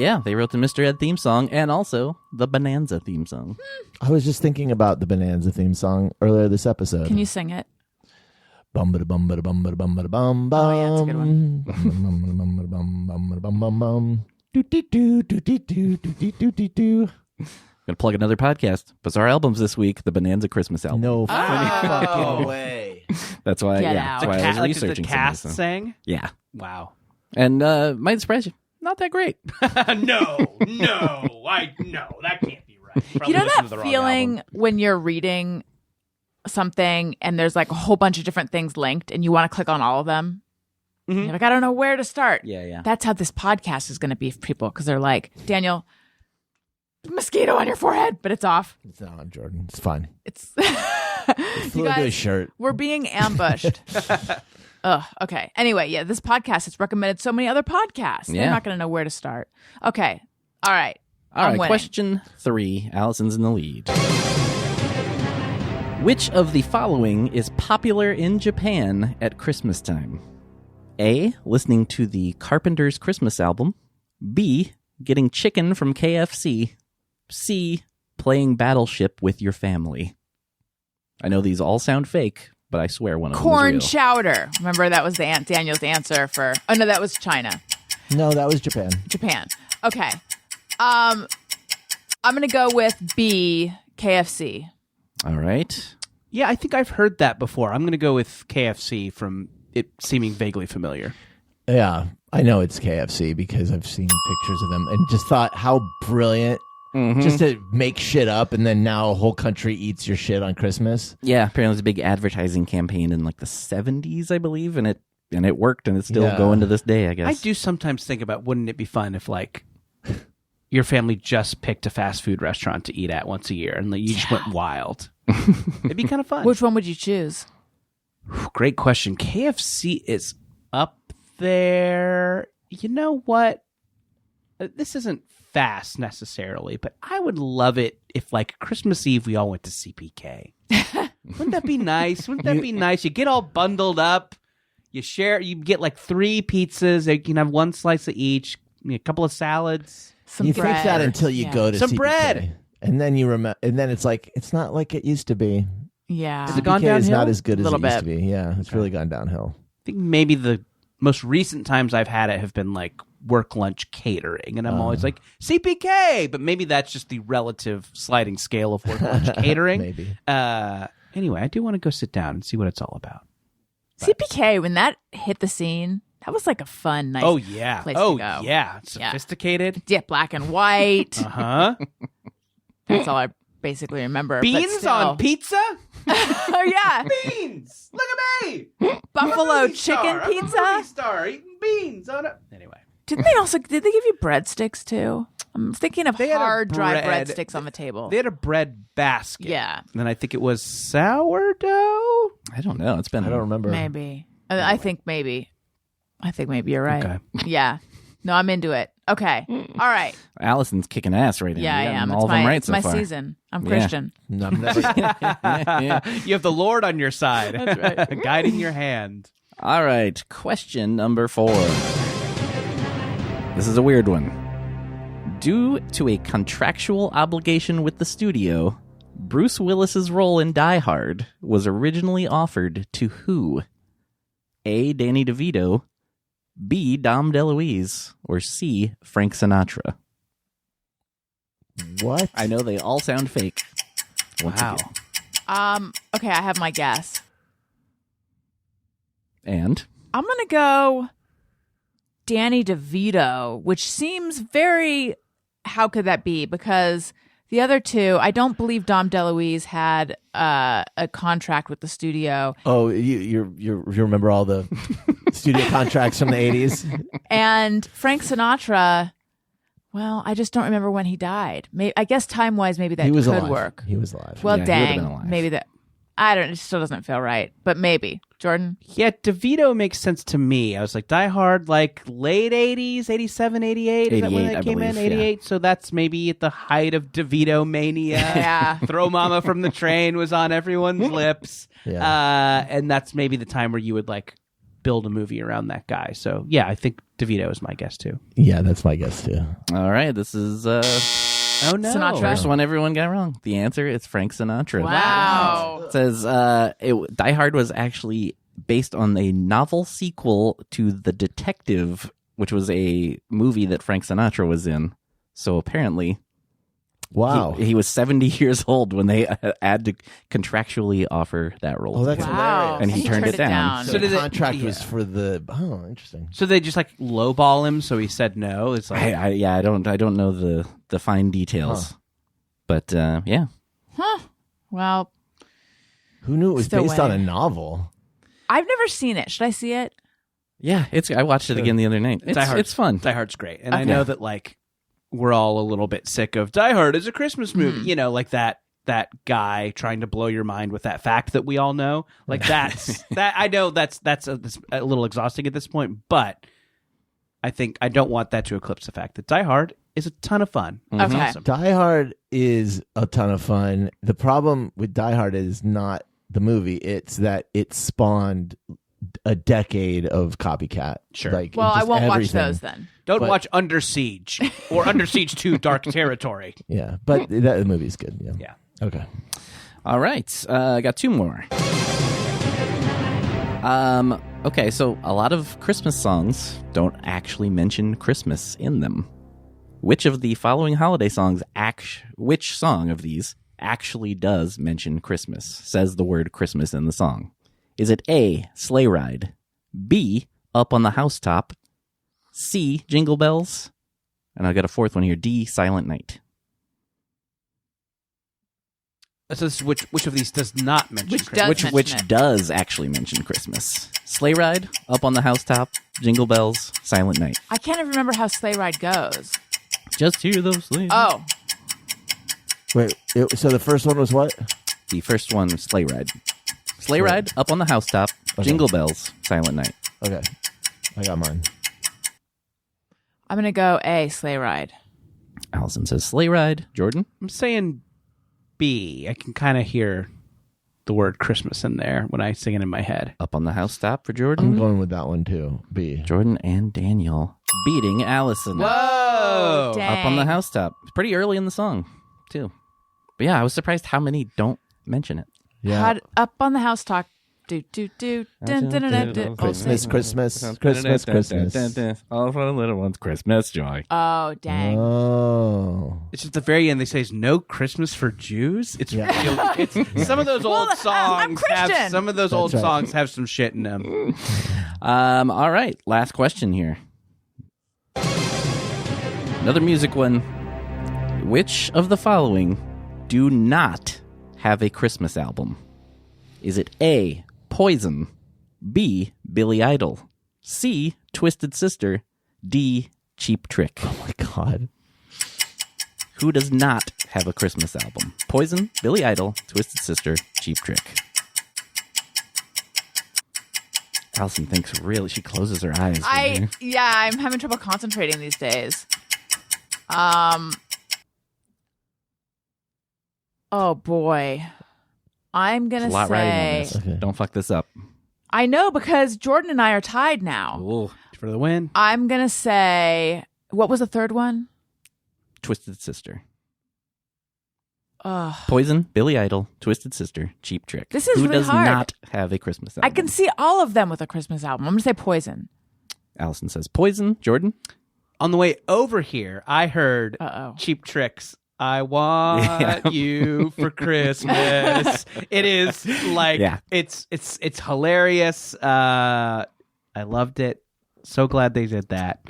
Yeah, they wrote the Mr. Ed theme song and also the Bonanza theme song. I was just thinking about the Bonanza theme song earlier this episode. Can you sing it? Bum ba bum ba bum ba bum ba bum bum. Oh, yeah, it's a good one. Bum bum. Do do do do do do do do do do. Gonna plug another podcast. Bizarre albums this week. The Bonanza Christmas album. No fucking way. That's why. Get Yeah, out. that's why I was Like researching the some of cast this. sang? Yeah, Wow. and might surprise you. Not that great. No, that can't be right. You know that feeling when you're reading something and there's like a whole bunch of different things linked and you want to click on all of them? Mhm. You're like, I don't know where to start. Yeah. That's how this podcast is going to be for people because they're like, Daniel, mosquito on your forehead, but it's off. It's not on Jordan. It's fine. It's It flew into his shirt. we're being ambushed. Ugh. Okay. Anyway, yeah, this podcast has recommended so many other podcasts. Yeah. They're not going to know where to start. Okay. All right. All I'm right. winning. Question 3. Allison's in the lead. Which of the following is popular in Japan at Christmas time? A, listening to the Carpenters Christmas album. B, getting chicken from KFC. C, playing Battleship with your family. I know these all sound fake, but I swear one of them Corn is real. chowder. Remember that was the Aunt Daniel's answer for. Oh no, that was China, No, that was Japan. Japan. Okay. I'm gonna go with B, KFC. All right. Yeah, I think I've heard that before. I'm going to go with KFC from it seeming vaguely familiar. Yeah, I know it's KFC because I've seen pictures of them and just thought how brilliant. Just to make shit up and then now a whole country eats your shit on Christmas. Yeah, apparently it was a big advertising campaign in like the 70s, I believe, and it and it worked, and it's still Yeah. going to this day, I guess. I do sometimes think about, wouldn't it be fun if like your family just picked a fast food restaurant to eat at once a year and like, you just went wild? It'd be kind of fun. Which one would you choose? Great question. KFC is up there. You know what? This isn't fast necessarily, but I would love it if, like, Christmas Eve, we all went to CPK. Wouldn't that be nice? Wouldn't that be nice? You get all bundled up. You share. You get like 3 pizzas. You can have 1 slice of each. A couple of salads. Some You bread. think that until you go to Some CPK. bread. And then you remember, and then it's like, it's not like it used to be. Yeah. Has it gone CPK is downhill? not as good as it Little used to bit. be. Yeah, it's really gone downhill. I think maybe the most recent times I've had it have been like work lunch catering, and I'm always like CPK, but maybe that's just the relative sliding scale of work lunch catering. Maybe. Anyway, I do want to go sit down and see what it's all about. CPK, when that hit the scene, that was like a fun, nice place to go. Yeah, sophisticated. Yeah, black and white. Uh-huh. That's all I basically remember. but Beans still. on pizza? Oh, yeah. Beans! Look at me! Buffalo chicken pizza. Star eating beans on it. Anyway. Did they give you breadsticks too? I'm thinking of They had a hard, dry bread- breadsticks on the table. They had a bread basket. Yeah. And then I think it was sourdough. I don't know. It's been. I don't remember. Maybe. I think maybe you're right. Okay. Yeah. No, I'm into it. Okay. All right. Allison's kicking ass right now. Yeah, I You're getting am. all of them right it's so my far. season. I'm Yeah. Christian. No, I'm never. Yeah. You have the Lord on your side. That's right. Guiding your hand. All right. Question number 4. This is a weird one. Due to a contractual obligation with the studio, Bruce Willis's role in Die Hard was originally offered to who? A. Danny DeVito, B. Dom DeLuise, or C. Frank Sinatra? What? I know they all sound fake. Once Wow. again. Okay, I have my guess. And I'm going to go Danny DeVito, which seems very, how could that be? Because the other two, I don't believe Dom DeLuise had a contract with the studio. Oh, you remember all the studio contracts from the 80s? And Frank Sinatra, well, I just don't remember when he died. I guess time-wise, maybe that He was could alive. work. He was alive. Well, Yeah, he would've been dang. alive. Maybe that. I don't. It still doesn't feel right, but maybe. Jordan. Yeah, DeVito makes sense to me. I was like, Die Hard, like late 80s, 87, 88? Is that when 88, it I came in? believe, 88? So that's maybe at the height of DeVito mania. Yeah. Throw Mama from the Train was on everyone's lips. Yeah. And that's maybe the time where you would like build a movie around that guy. So yeah, I think DeVito is my guess too. Yeah, that's my guess too. all right, this is Oh no. Sinatra. first one everyone got wrong. The answer is Frank Sinatra. Wow. It says Die Hard was actually based on a novel sequel to The Detective, which was a movie that Frank Sinatra was in. So apparently, Wow. he was 70 years old when they had to contractually offer that role. Oh, that's to him. Wow. hilarious. And he turned it down. So So the did it- contract was yeah. for the. Oh, interesting. So they just like lowball him, so he said no. It's like I don't know the fine details, but yeah. Well, Who knew it was Still based on a winning. novel? I've never seen it. Should I see it? Yeah, I watched it again the other night. Die Hard. It's fun. Die Hard's great, and I Okay. know that like we're all a little bit sick of Die Hard as a Christmas movie. You know, like that guy trying to blow your mind with that fact that we all know. Like that's that. I know that's a little exhausting at this point, but I think I don't want that to eclipse the fact that Die Hard is a ton of fun. It's Okay. awesome. Die Hard is a ton of fun. The problem with Die Hard is not the movie; it's that it spawned a decade of copycat. Sure. Like, Well, I just won't watch everything. those then. Don't But- watch Under Siege or Under Siege 2 Dark Territory. Yeah, but the movie's good. Yeah. Yeah. Okay. All right, I got 2 more. Okay, so a lot of Christmas songs don't actually mention Christmas in them. Which of the following holiday songs which song of these actually does mention Christmas, says the word Christmas in the song? Is it A, Sleigh Ride, B, Up on the Housetop, C, Jingle Bells, and I got a 4th one here, D, Silent Night? So this is which of these does not mention Which Christmas? does Which mention it. does actually mention Christmas. Sleigh ride, up on the housetop, jingle bells, silent night. I can't even remember how Sleigh Ride goes. Just hear those sleigh. Oh, Wait, so the first one was what? The first one, sleigh ride. Sleigh ride, up on the housetop, Okay. jingle bells, silent night. Okay, I got mine. I'm going to go A, Sleigh Ride. Allison says sleigh ride. Jordan? I'm saying B. I can kind of hear the word Christmas in there when I sing it in my head. Up on the housetop for I'm Jordan. going with that one too. B. Jordan and Daniel beating Allison. Whoa! Dang. Up on the housetop. It's pretty early in the song, too. But yeah, I was surprised how many don't mention it. Yeah. Had up on the house talk. Do, do, do. Dun, dun, dun, dun, dun. Christmas, Christmas, Christmas, Christmas. All for the little ones, Christmas joy. Oh, dang. Oh. It's at the very end. They say, "Is no Christmas for Jews." It's, Yeah. it's some of those old I'm songs have Christian. some of those old right. songs have some shit in them. All right, last question here. Another music one. Which of the following do not have a Christmas album? Is it A, Poison, B, Billy Idol, C, Twisted Sister, D, Cheap Trick? Oh my God. Who does not have a Christmas album? Poison, Billy Idol, Twisted Sister, Cheap Trick. Allison thinks really, she closes her eyes. I'm having trouble concentrating these days. Oh boy. I'm going There's to a lot riding on say, this. Okay. Don't fuck this up. I know because Jordan and I are tied now. Ooh. For the win. I'm going to say, what was the third one? Twisted Sister. Ugh. Poison, Billy Idol, Twisted Sister, Cheap Trick. This is Who really does hard. not have a Christmas album? I can see all of them with a Christmas album. I'm going to say Poison. Allison says Poison. Jordan? On the way over here, I heard Uh-oh. Cheap Tricks. I want Yeah. you for Christmas. It is like Yeah. it's hilarious. I loved it. So glad they did that.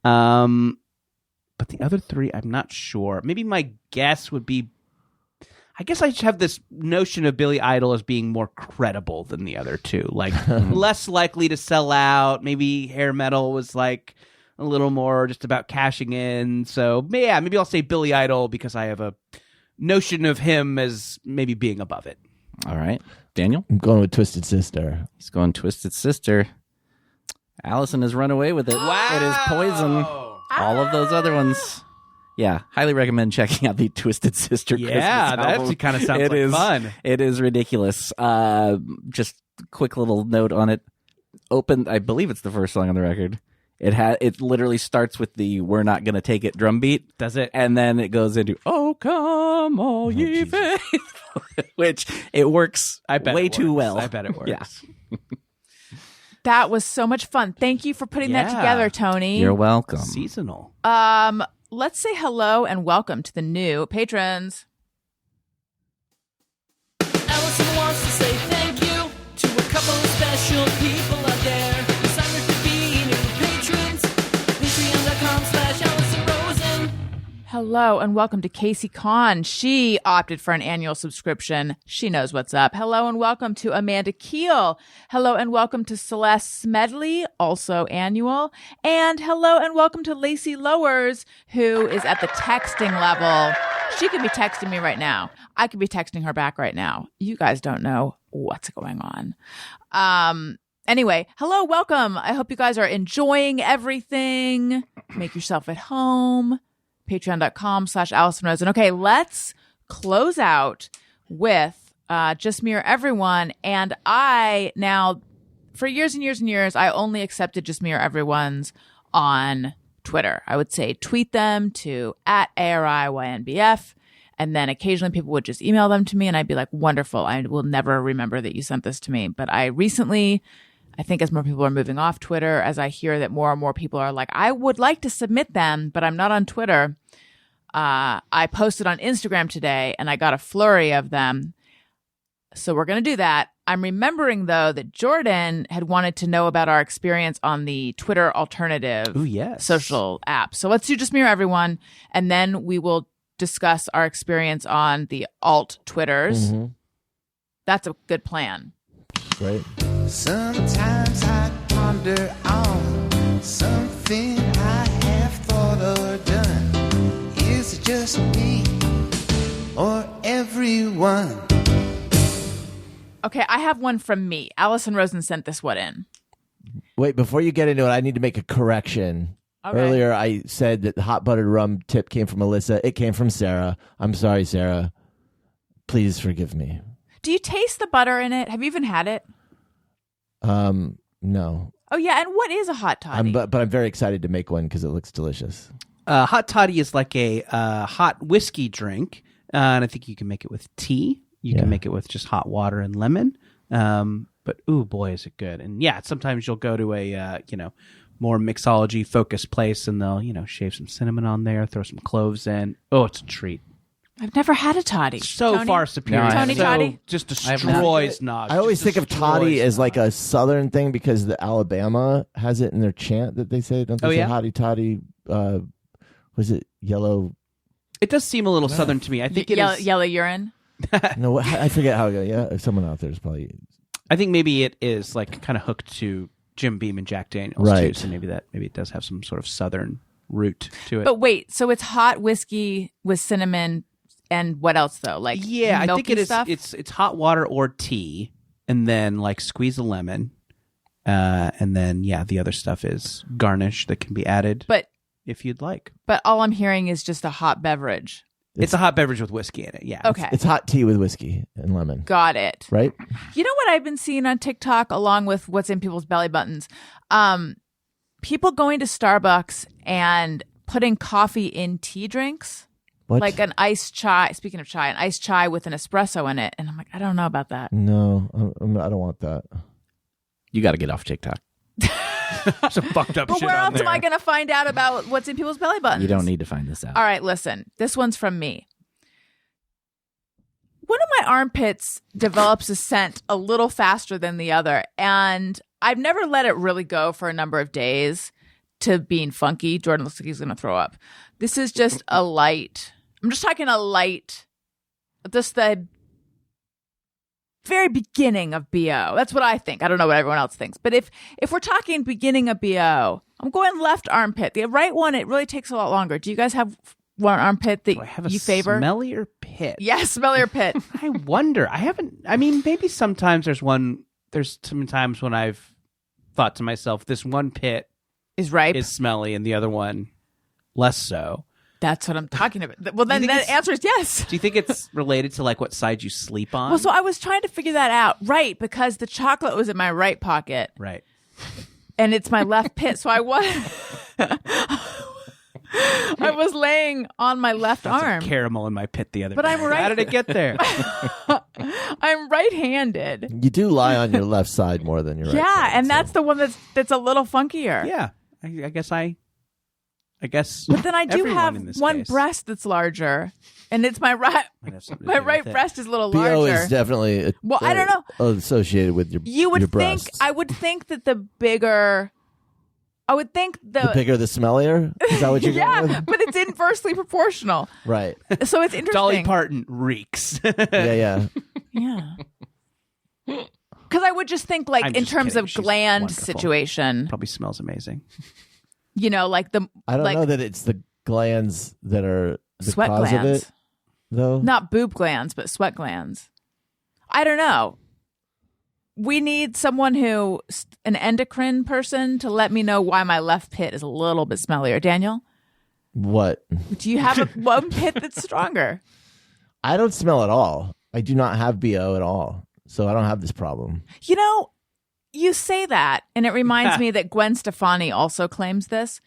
But the other three, I'm not sure. Maybe my guess would be. I guess I just have this notion of Billy Idol as being more credible than the other two, like less likely to sell out. Maybe hair metal was like a little more just about cashing in. So yeah, maybe I'll say Billy Idol because I have a notion of him as maybe being above it. All right. Daniel? I'm going with Twisted Sister. He's going Twisted Sister. Allison has run away with it. Wow. It is Poison. All of those other ones. Yeah, highly recommend checking out the Twisted Sister Yeah, Christmas that album. actually kinda sounds It like is- fun. It is ridiculous. Just quick little note on it. I believe it's the first song on the record. It literally starts with the "We're Not Gonna Take It" drum beat. Does it? And then it goes into "Oh Come All Ye Faithful," which it works I bet way it too works. well. I bet it works. Yeah. That was so much fun. Thank you for putting that Yeah. together, Tony. You're welcome. Seasonal. Let's say hello and welcome to the new patrons. Alison wants to say thank you to a couple of special people out there who signed up to be new patrons. Patreon.com/Alison Rosen. Hello and welcome to Casey Kahn. She opted for an annual subscription. She knows what's up. Hello and welcome to Amanda Keel. Hello and welcome to Celeste Smedley, also annual. And hello and welcome to Lacey Lowers, who is at the texting level. She could be texting me right now. I could be texting her back right now. You guys don't know what's going on. Anyway, hello, welcome. I hope you guys are enjoying everything. Make yourself at home. Patreon.com/Alison Rosen. Okay, let's close out with Just Mirror Everyone. And I now, for years and years and years, I only accepted Just Mirror Everyone's on Twitter. I would say tweet them to @ARIYNBF. And then occasionally people would just email them to me and I'd be like, wonderful. I will never remember that you sent this to me. But I recently, I think as more people are moving off Twitter, as I hear that more and more people are like, I would like to submit them, but I'm not on Twitter. I posted on Instagram today and I got a flurry of them. So we're going to do that. I'm remembering, though, that Jordan had wanted to know about our experience on the Twitter alternative Ooh, yes. social app. So let's do Just Mirror Everyone, and then we will discuss our experience on the alt Twitters. Mm-hmm. That's a good plan. Right. Sometimes I ponder on something I have thought or done. Is it just me or everyone? Okay, I have one from me. Alison Rosen sent this one in. Wait, before you get into it, I need to make a correction. Okay. Earlier, I said that the hot buttered rum tip came from Alyssa. It came from Sarah. I'm sorry, Sarah. Please forgive me. Do you taste the butter in it? Have you even had it? No. Oh, yeah. And what is a hot toddy? But I'm very excited to make one because it looks delicious. Hot toddy is like a hot whiskey drink, and I think you can make it with tea. You can make it with just hot water and lemon. But ooh, boy, is it good! And yeah, sometimes you'll go to a more mixology focused place, and they'll shave some cinnamon on there, throw some cloves in. Oh, it's a treat. I've never had a toddy. So Tony? far superior. No, I Tony so toddy? just destroys knobs. I always Just think of toddy destroys as like a knobs. southern thing because the Alabama has it in their chant that they say. Don't they Oh, say yeah? hotty toddy? Was it yellow? It does seem a little southern to me. I think it is. Yellow urine. No, I forget how it goes. Yeah, someone out there is probably I think maybe it is like kind of hooked to Jim Beam and Jack Daniels too. Right. So maybe it does have some sort of southern root to it. But wait, so it's hot whiskey with cinnamon and what else though? Like yeah, I think milky it is. stuff? It's hot water or tea, and then like squeeze a lemon, and then the other stuff is garnish that can be added. But if you'd like, all I'm hearing is just a hot beverage. it's a hot beverage with whiskey in it. Yeah. Okay. it's hot tea with whiskey and lemon, Got it. right? You know what I've been seeing on TikTok along with what's in people's belly buttons? People going to Starbucks and putting coffee in tea drinks. What? Like an iced chai. Speaking of chai, an iced chai with an espresso in it. And I'm like, I don't know about that. No, I don't want that. You got to get off TikTok. Some fucked up But shit where on else am there. I going to find out about what's in people's belly buttons? You don't need to find this out. All right, listen. This one's from me. One of my armpits develops a scent a little faster than the other, and I've never let it really go for a number of days to being funky. Jordan looks like he's going to throw up. This is just a light. I'm just talking a light. Just the very beginning of BO. That's what I think. I don't know what everyone else thinks. But if we're talking beginning of BO, I'm going left armpit. The right one, it really takes a lot longer. Do you guys have one armpit that Do I have a you favor? smellier pit? Yes, smellier pit. I wonder. I haven't. I mean, maybe sometimes there's some times when I've thought to myself, this one pit Is ripe. is smelly and the other one less so. That's what I'm talking about. Well, then think the it's- answer is yes. Do you think it's related to like what side you sleep on? Well, so I was trying to figure that out. Right, because the chocolate was in my right pocket right. and it's my left pit. So I was I was laying on my left That's arm. a caramel in my pit the other But day. I'm right- How did it get there? I'm right-handed. You do lie on your left side more than your right. Yeah, side, and so- that's the one that's a little funkier. Yeah. I guess. But then I do everyone have in this one case breast that's larger, and it's my right. might have something to My do right with it. breast is a little BO larger. is definitely Well, I don't know. associated with your You would your think. breasts. I would think that the bigger. I would think the bigger the smellier. Is that what you're yeah, going with? but it's inversely proportional. Right. So it's interesting. Dolly Parton reeks. Yeah. Yeah. Because I would just think, like, I'm in just terms kidding. of She's gland wonderful. situation, Probably smells amazing. you know, like the I don't like know that it's the glands that are the sweat cause glands, of it, though. not boob glands, but sweat glands. I don't know. We need someone an endocrine person to let me know why my left pit is a little bit smellier. Daniel, What? do you have one pit that's stronger? I don't smell at all. I do not have BO at all, so I don't have this problem. You know, you say that, and it reminds me that Gwen Stefani also claims this.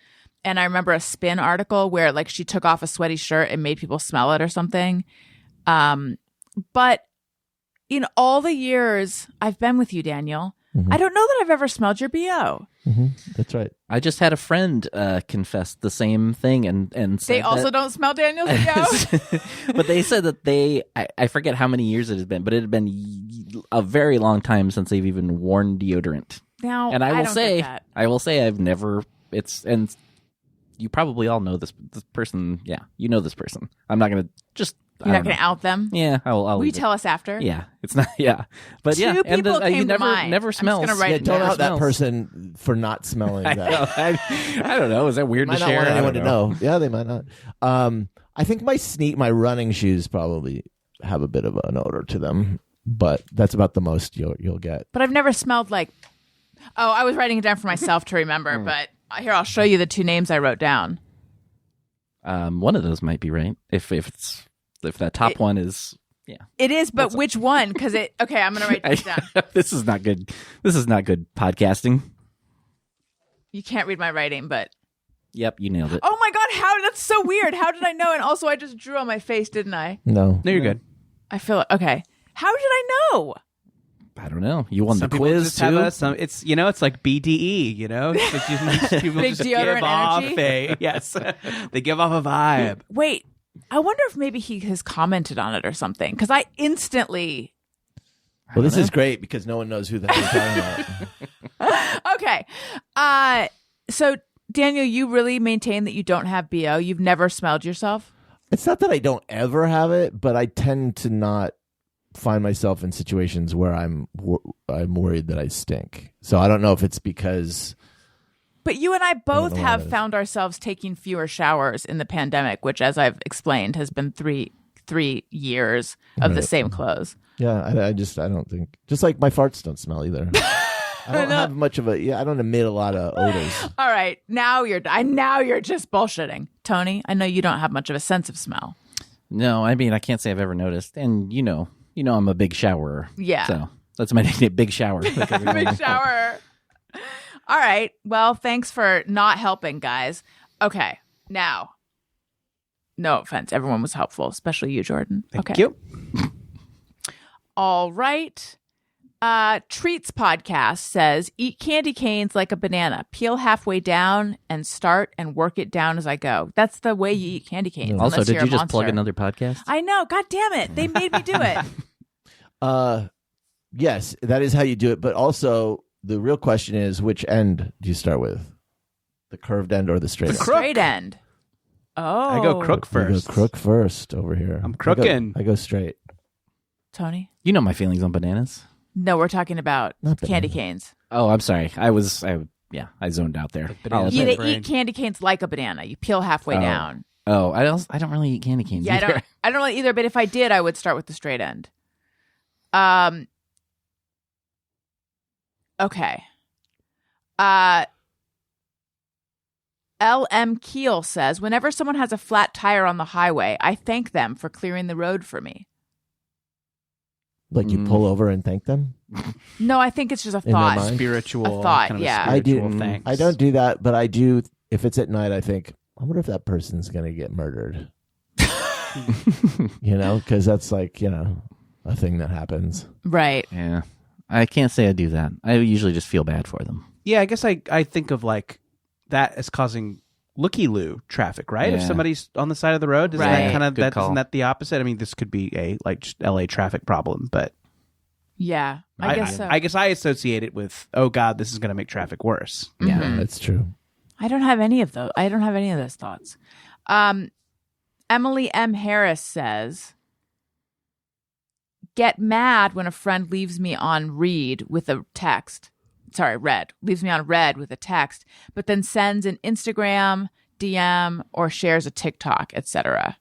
And I remember a Spin article where, like, she took off a sweaty shirt and made people smell it or something. But in all the years I've been with you, Daniel, I don't know that I've ever smelled your BO. That's right. I just had a friend confess the same thing and said They also that- don't smell Daniel's BO? but they said that I forget how many years it has been, but it had been a very long time since they've even worn deodorant. Now, And I will don't say, get that. I've never. you probably all know this person. Yeah, you know this person. I'm not gonna just. You're not going to out them? Yeah, I'll Will you leave it. tell us after? Yeah, it's not. Yeah, but Two yeah, and people you came to never mind. never I'm just smells. gonna write Yeah, it don't down. out that Smells. person for not smelling I that. know. I don't know. Is that weird Might to not share? want I anyone don't to know. Yeah, they might not. I think my running shoes probably have a bit of an odor to them, but that's about the most you'll get. But I've never smelled like. Oh, I was writing it down for myself to remember, but here, I'll show you the two names I wrote down. One of those might be right. If that top one is. Yeah. It is, but which one? Because okay, I'm going to write this down. This is not good. This is not good podcasting. You can't read my writing, but. Yep, you nailed it. Oh my God, that's so weird. How did I know? And also, I just drew on my face, didn't I? No. No, you're good. I feel okay. How did I know? I don't know. You won Some the people quiz just too. have it's it's like BDE, It's just, people Big just deodorant give off energy? yes, they give off a vibe. Wait, I wonder if maybe he has commented on it or something. Because I instantly. Well, this is great because no one knows who the hell you're talking about. Okay. So, Daniel, you really maintain that you don't have BO? You've never smelled yourself? It's not that I don't ever have it, but I tend to not find myself in situations where I'm worried that I stink. So I don't know if it's because. But you and I both know what have it is. found ourselves taking fewer showers in the pandemic, which, as I've explained, has been three years of the same clothes. Yeah, I don't think. Just like my farts don't smell either. I don't have much of I don't emit a lot of odors. All right, now you're just bullshitting, Tony. I know you don't have much of a sense of smell. No, I mean I can't say I've ever noticed, and you know I'm a big showerer. Yeah. So that's my nickname, Big Shower. Big shower. All right. Well, thanks for not helping, guys. Okay, now, no offense, everyone was helpful, especially you, Jordan. Thank you. All right. Treats podcast says, eat candy canes like a banana. Peel halfway down and start and work it down as I go. That's the way you eat candy canes. Also, unless did you're you a just plug monster. another podcast? I know. God damn it. They made me do it. Yes, that is how you do it. But also, the real question is, which end do you start with? The curved end or the straight end? Straight end. Oh. I go crook I go first. crook first over here. I'm crooking. I go straight. Tony? You know my feelings on bananas. No, we're talking about Not candy banana. canes. Oh, I'm sorry. I zoned out there. bananas. You Right, to eat candy canes like a banana. You peel halfway down. Oh, I don't really eat candy canes. Yeah, either. I don't really either, but if I did, I would start with the straight end. Okay. LM Keel says, whenever someone has a flat tire on the highway, I thank them for clearing the road for me. Like you pull over and thank them? No, I think it's just a their thought. mind? Spiritual. A thought, kind of yeah. I do. spiritual thanks. I don't do that, but I do. If it's at night, I think, I wonder if that person's going to get murdered. Because that's like, a thing that happens. Right. Yeah. I can't say I do that. I usually just feel bad for them. Yeah, I guess I think of like that as causing looky-loo traffic, right? If Yeah. somebody's on the side of the road, isn't Right. that kind of Good that? call. Isn't that the opposite? I mean, this could be a just LA traffic problem, but Yeah, I guess so. I guess I associate it with, oh God, this is going to make traffic worse. Yeah, that's true. I don't have any of those. I don't have any of those thoughts. Emily M. Harris says, get mad when a friend leaves me on read with a text. Sorry, read. Leaves me on read with a text, but then sends an Instagram, DM, or shares a TikTok, etc.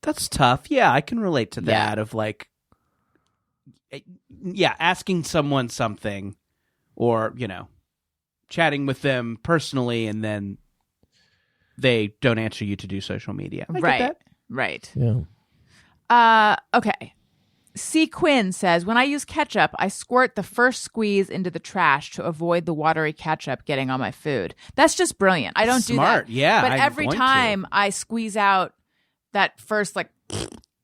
That's tough. Yeah, I can relate to Yeah. that of like, asking someone something or, chatting with them personally and then they don't answer you to do social media. I get Right. that. Right. Yeah. Okay. C. Quinn says, when I use ketchup, I squirt the first squeeze into the trash to avoid the watery ketchup getting on my food. That's just brilliant. I don't Smart. do that. Yeah, But I'm every going to. time I squeeze out that first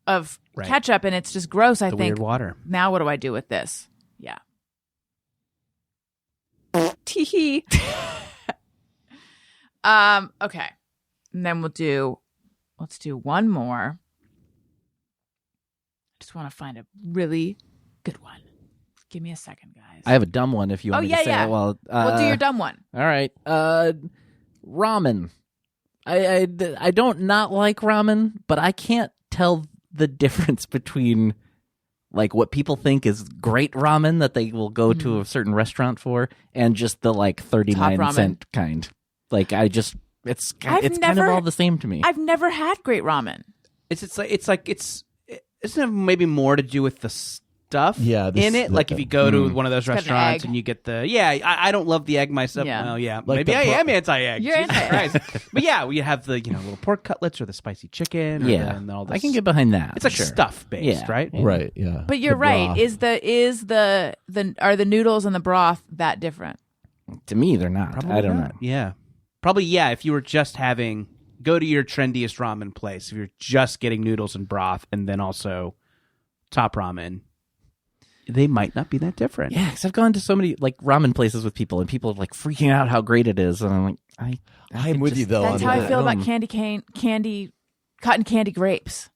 of Right. ketchup and it's just gross, I The think, weird water. now what do I do with this? Yeah. Tee. Okay. And then let's do one more. I just want to find a really good one. Give me a second, guys. I have a dumb one if you want me yeah, to say yeah. it. Well, we'll do your dumb one. All right. ramen. I don't not like ramen, but I can't tell the difference between like what people think is great ramen that they will go to a certain restaurant for and just the like 39-cent kind. Like it's kind of all the same to me. I've never had great ramen. Isn't it maybe more to do with the stuff in it? Like if you go to one of those restaurants and you get I don't love the egg myself. Yeah. Well, yeah, Like maybe I am anti-egg. You're Jesus Christ. But yeah, we have the little pork cutlets or the spicy chicken. And all this. I can get behind that. It's like sure. stuff based, right? Right. Yeah. But you're The right. broth. Are the noodles and the broth that different? To me, they're not. Probably I don't not. know. Yeah, probably. Yeah, if you were just go to your trendiest ramen place. If you're just getting noodles and broth, and then also top ramen, they might not be that different. Yeah, because I've gone to so many like ramen places with people, and people are like freaking out how great it is, and I'm like, I'm with you though. That's on how I that. feel about cotton candy grapes.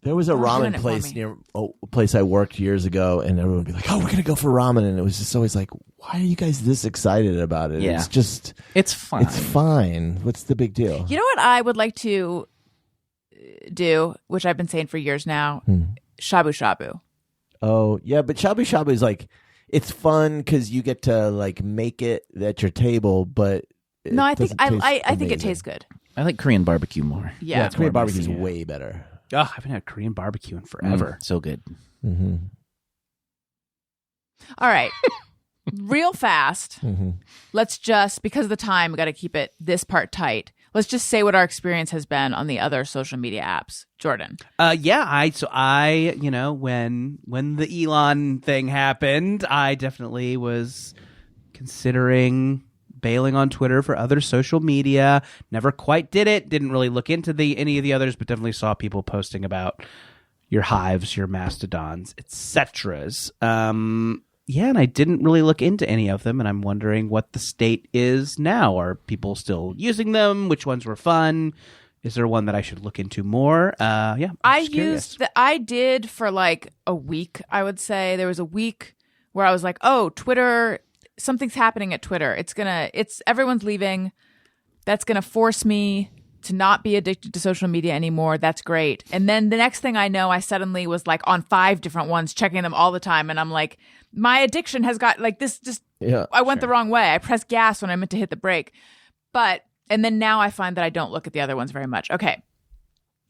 There was a doing ramen it for place me. near a place I worked years ago, and everyone would be like, "Oh, we're gonna go for ramen," and it was just always like, "Why are you guys this excited about it?" Yeah. It's just, it's fine. it's fine. What's the big deal? You know what I would like to do, which I've been saying for years now? Shabu shabu. Oh yeah, but shabu shabu is like, it's fun because you get to like make it at your table, but No, I think doesn't taste I think it amazing. tastes good. I like Korean barbecue more. Yeah. Yeah, Korean more barbecue is messy, yeah. way better. Oh, I haven't had Korean barbecue in forever. So good. Mm-hmm. All right. Real fast. Mm-hmm. Let's just, because of the time, we got to keep it this part tight. Let's just say what our experience has been on the other social media apps. Jordan. When the Elon thing happened, I definitely was considering bailing on Twitter for other social media. Never quite did it. Didn't really look into any of the others, but definitely saw people posting about your Hives, your Mastodons, etc. And I didn't really look into any of them, and I'm wondering what the state is now. Are people still using them? Which ones were fun? Is there one that I should look into more? I did for like a week, I would say. There was a week where I was like, oh, Twitter, something's happening at Twitter. Everyone's leaving. That's going to force me to not be addicted to social media anymore. That's great. And then the next thing I know, I suddenly was like on 5 different ones, checking them all the time. And I'm like, my addiction has got like this I went the wrong way. I pressed gas when I meant to hit the brake. And then now I find that I don't look at the other ones very much. Okay.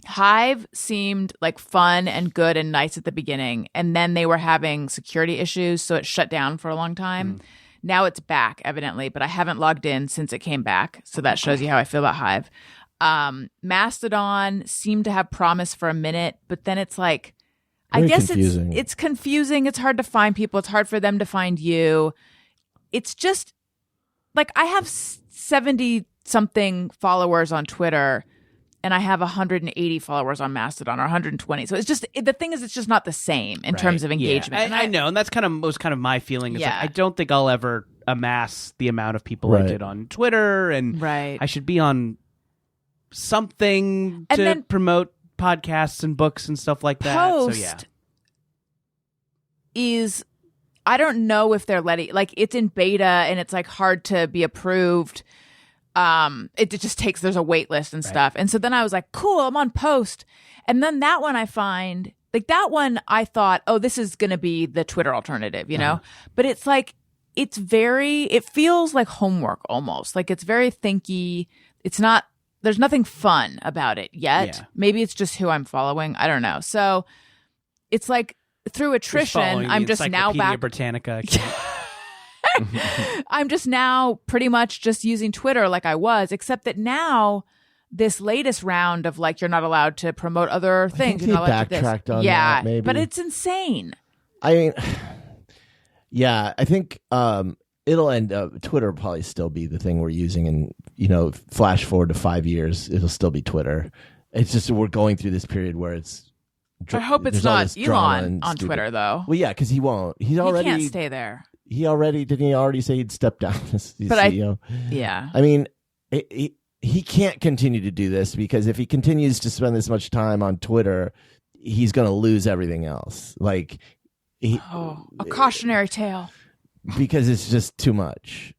Hive seemed like fun and good and nice at the beginning. And then they were having security issues. So it shut down for a long time. Now it's back, evidently, but I haven't logged in since it came back. So that shows you how I feel about Hive. Mastodon seemed to have promise for a minute, but then it's like, Very I guess confusing. it's confusing. It's hard to find people. It's hard for them to find you. It's just like I have 70 something followers on Twitter and I have 180 followers on Mastodon or 120. So it's just, the thing is, it's just not the same in terms of engagement. Yeah. I know, and that's was kind of my feeling. Is Yeah. like, I don't think I'll ever amass the amount of people I Right. did on Twitter, and Right. I should be on something And to then- promote podcasts and books and stuff like that. Post So yeah, is, I don't know if they're letting, like, it's in beta and it's like hard to be approved. It just takes, there's a wait list and stuff. And so then I was like, cool, I'm on Post. And then that one I find, like that one I thought, oh, this is going to be the Twitter alternative, you know? But it's like, it feels like homework almost. Like it's very thinky. It's not, there's nothing fun about it yet. Yeah. Maybe it's just who I'm following. I don't know. So it's like through attrition, I'm just now back. Britannica. I'm just now pretty much just using Twitter like I was, except that now this latest round of like, you're not allowed to promote other things. think You're not they allowed to do this. backtracked on yeah, that, maybe. but it's insane. I mean, yeah, I think it'll end up, Twitter will probably still be the thing we're using, and flash forward to 5 years, it'll still be Twitter. It's just we're going through this period where it's. I hope it's there's all not this drama Elon and on stupid- Twitter though. Well, yeah, because he won't. He's He already. can't stay there. Didn't he already say he'd step down as the But CEO? Yeah. I mean, he can't continue to do this, because if he continues to spend this much time on Twitter, he's going to lose everything else. Like, A cautionary tale. because it's just too much.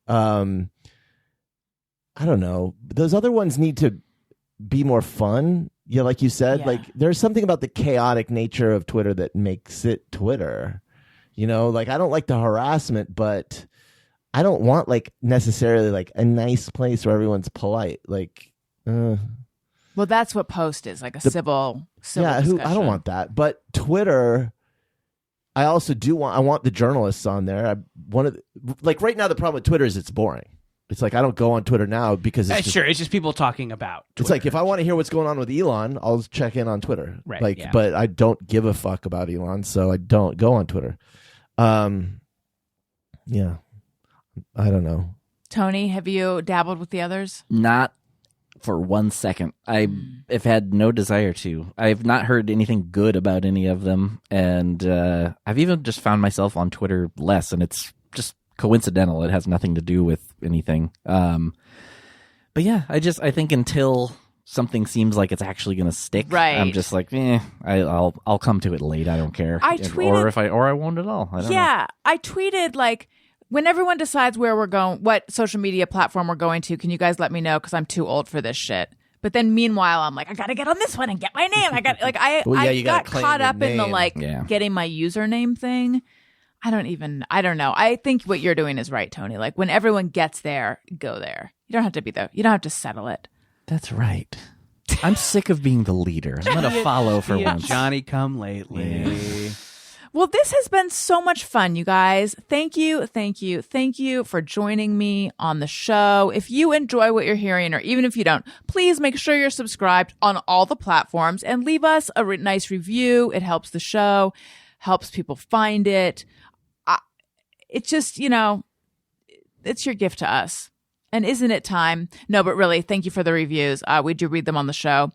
I don't know. Those other ones need to be more fun. Yeah, like you said, Yeah. like there's something about the chaotic nature of Twitter that makes it Twitter. You know, like I don't like the harassment, but I don't want like necessarily like a nice place where everyone's polite. Like, Well, that's what post is, like a civil yeah, I discussion. don't want that. But Twitter, I also do want. I want the journalists on there. Like right now, the problem with Twitter is it's boring. It's like I don't go on Twitter now because it's just, It's just people talking about Twitter. It's like if I want to hear what's going on with Elon, I'll check in on Twitter. Right, Like, yeah. but I don't give a fuck about Elon, so I don't go on Twitter. Yeah, I don't know. Tony, have you dabbled with the others? Not for 1 second. I have had no desire to. I've not heard anything good about any of them, and I've even just found myself on Twitter less, and it's just coincidental. It has nothing to do with anything. But yeah, I think until something seems like it's actually going to stick, Right. I'm just like, I'll come to it late. I don't care. I tweeted- or I won't at all. I don't know. Yeah, I tweeted like, when everyone decides where we're going, what social media platform we're going to, can you guys let me know? Because I'm too old for this shit. But then meanwhile, I'm like, I got to get on this one and get my name. I got like, Well, yeah, I you got gotta claim caught your up in the name. like Yeah. getting my username thing. I don't know. I think what you're doing is right, Tony. Like when everyone gets there, go there. You don't have to be there. You don't have to settle it. That's right. I'm sick of being the leader. I'm going to follow for Yeah, once. Johnny come lately. Well, this has been so much fun, you guys. Thank you for joining me on the show. If you enjoy what you're hearing, or even if you don't, please make sure you're subscribed on all the platforms and leave us a nice review. It helps the show, helps people find it. It's just, it's your gift to us. And isn't it time? No, but really, thank you for the reviews. We do read them on the show.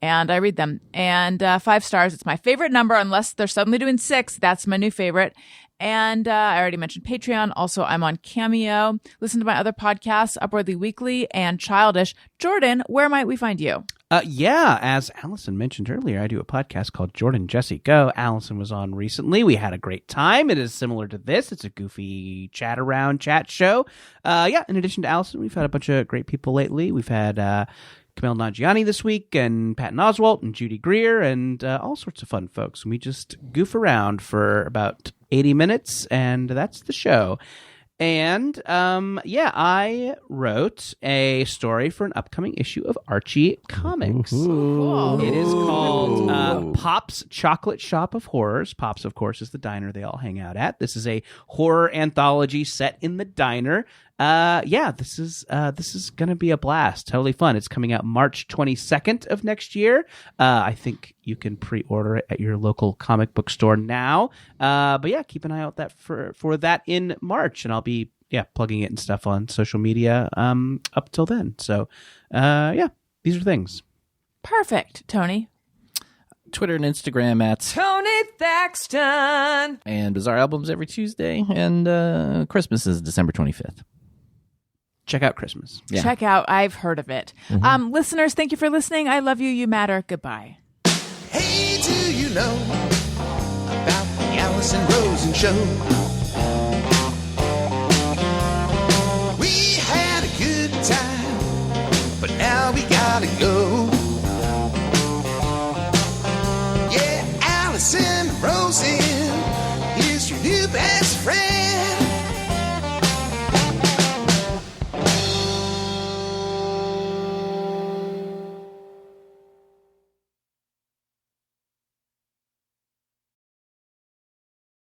And I read them. And 5 stars, it's my favorite number, unless they're suddenly doing 6. That's my new favorite. And I already mentioned Patreon. Also, I'm on Cameo. Listen to my other podcasts, Upwardly Weekly and Childish. Jordan, where might we find you? Yeah, as Alison mentioned earlier, I do a podcast called Jordan Jesse Go. Alison was on recently. We had a great time. It is similar to this. It's a goofy chat show. In addition to Alison, we've had a bunch of great people lately. We've had Camille Nanjiani this week, and Patton Oswalt, and Judy Greer, and all sorts of fun folks. And we just goof around for about 80 minutes, and that's the show. And I wrote a story for an upcoming issue of Archie Comics. Cool. It is called Pop's Chocolate Shop of Horrors. Pop's, of course, is the diner they all hang out at. This is a horror anthology set in the diner. This is gonna be a blast. Totally fun. It's coming out March 22nd of next year. I think you can pre-order it at your local comic book store now. Keep an eye out for that in March, and I'll be plugging it and stuff on social media up till then. So these are things. Perfect, Tony. Twitter and Instagram at Tony Thaxton. and Bizarre Albums every Tuesday, and Christmas is December 25th. Check out Christmas. Yeah. Check out, I've heard of it. Listeners, thank you for listening. I love you. You matter. Goodbye. Hey, do you know about the Alison Rosen show? We had a good time, but now we gotta go.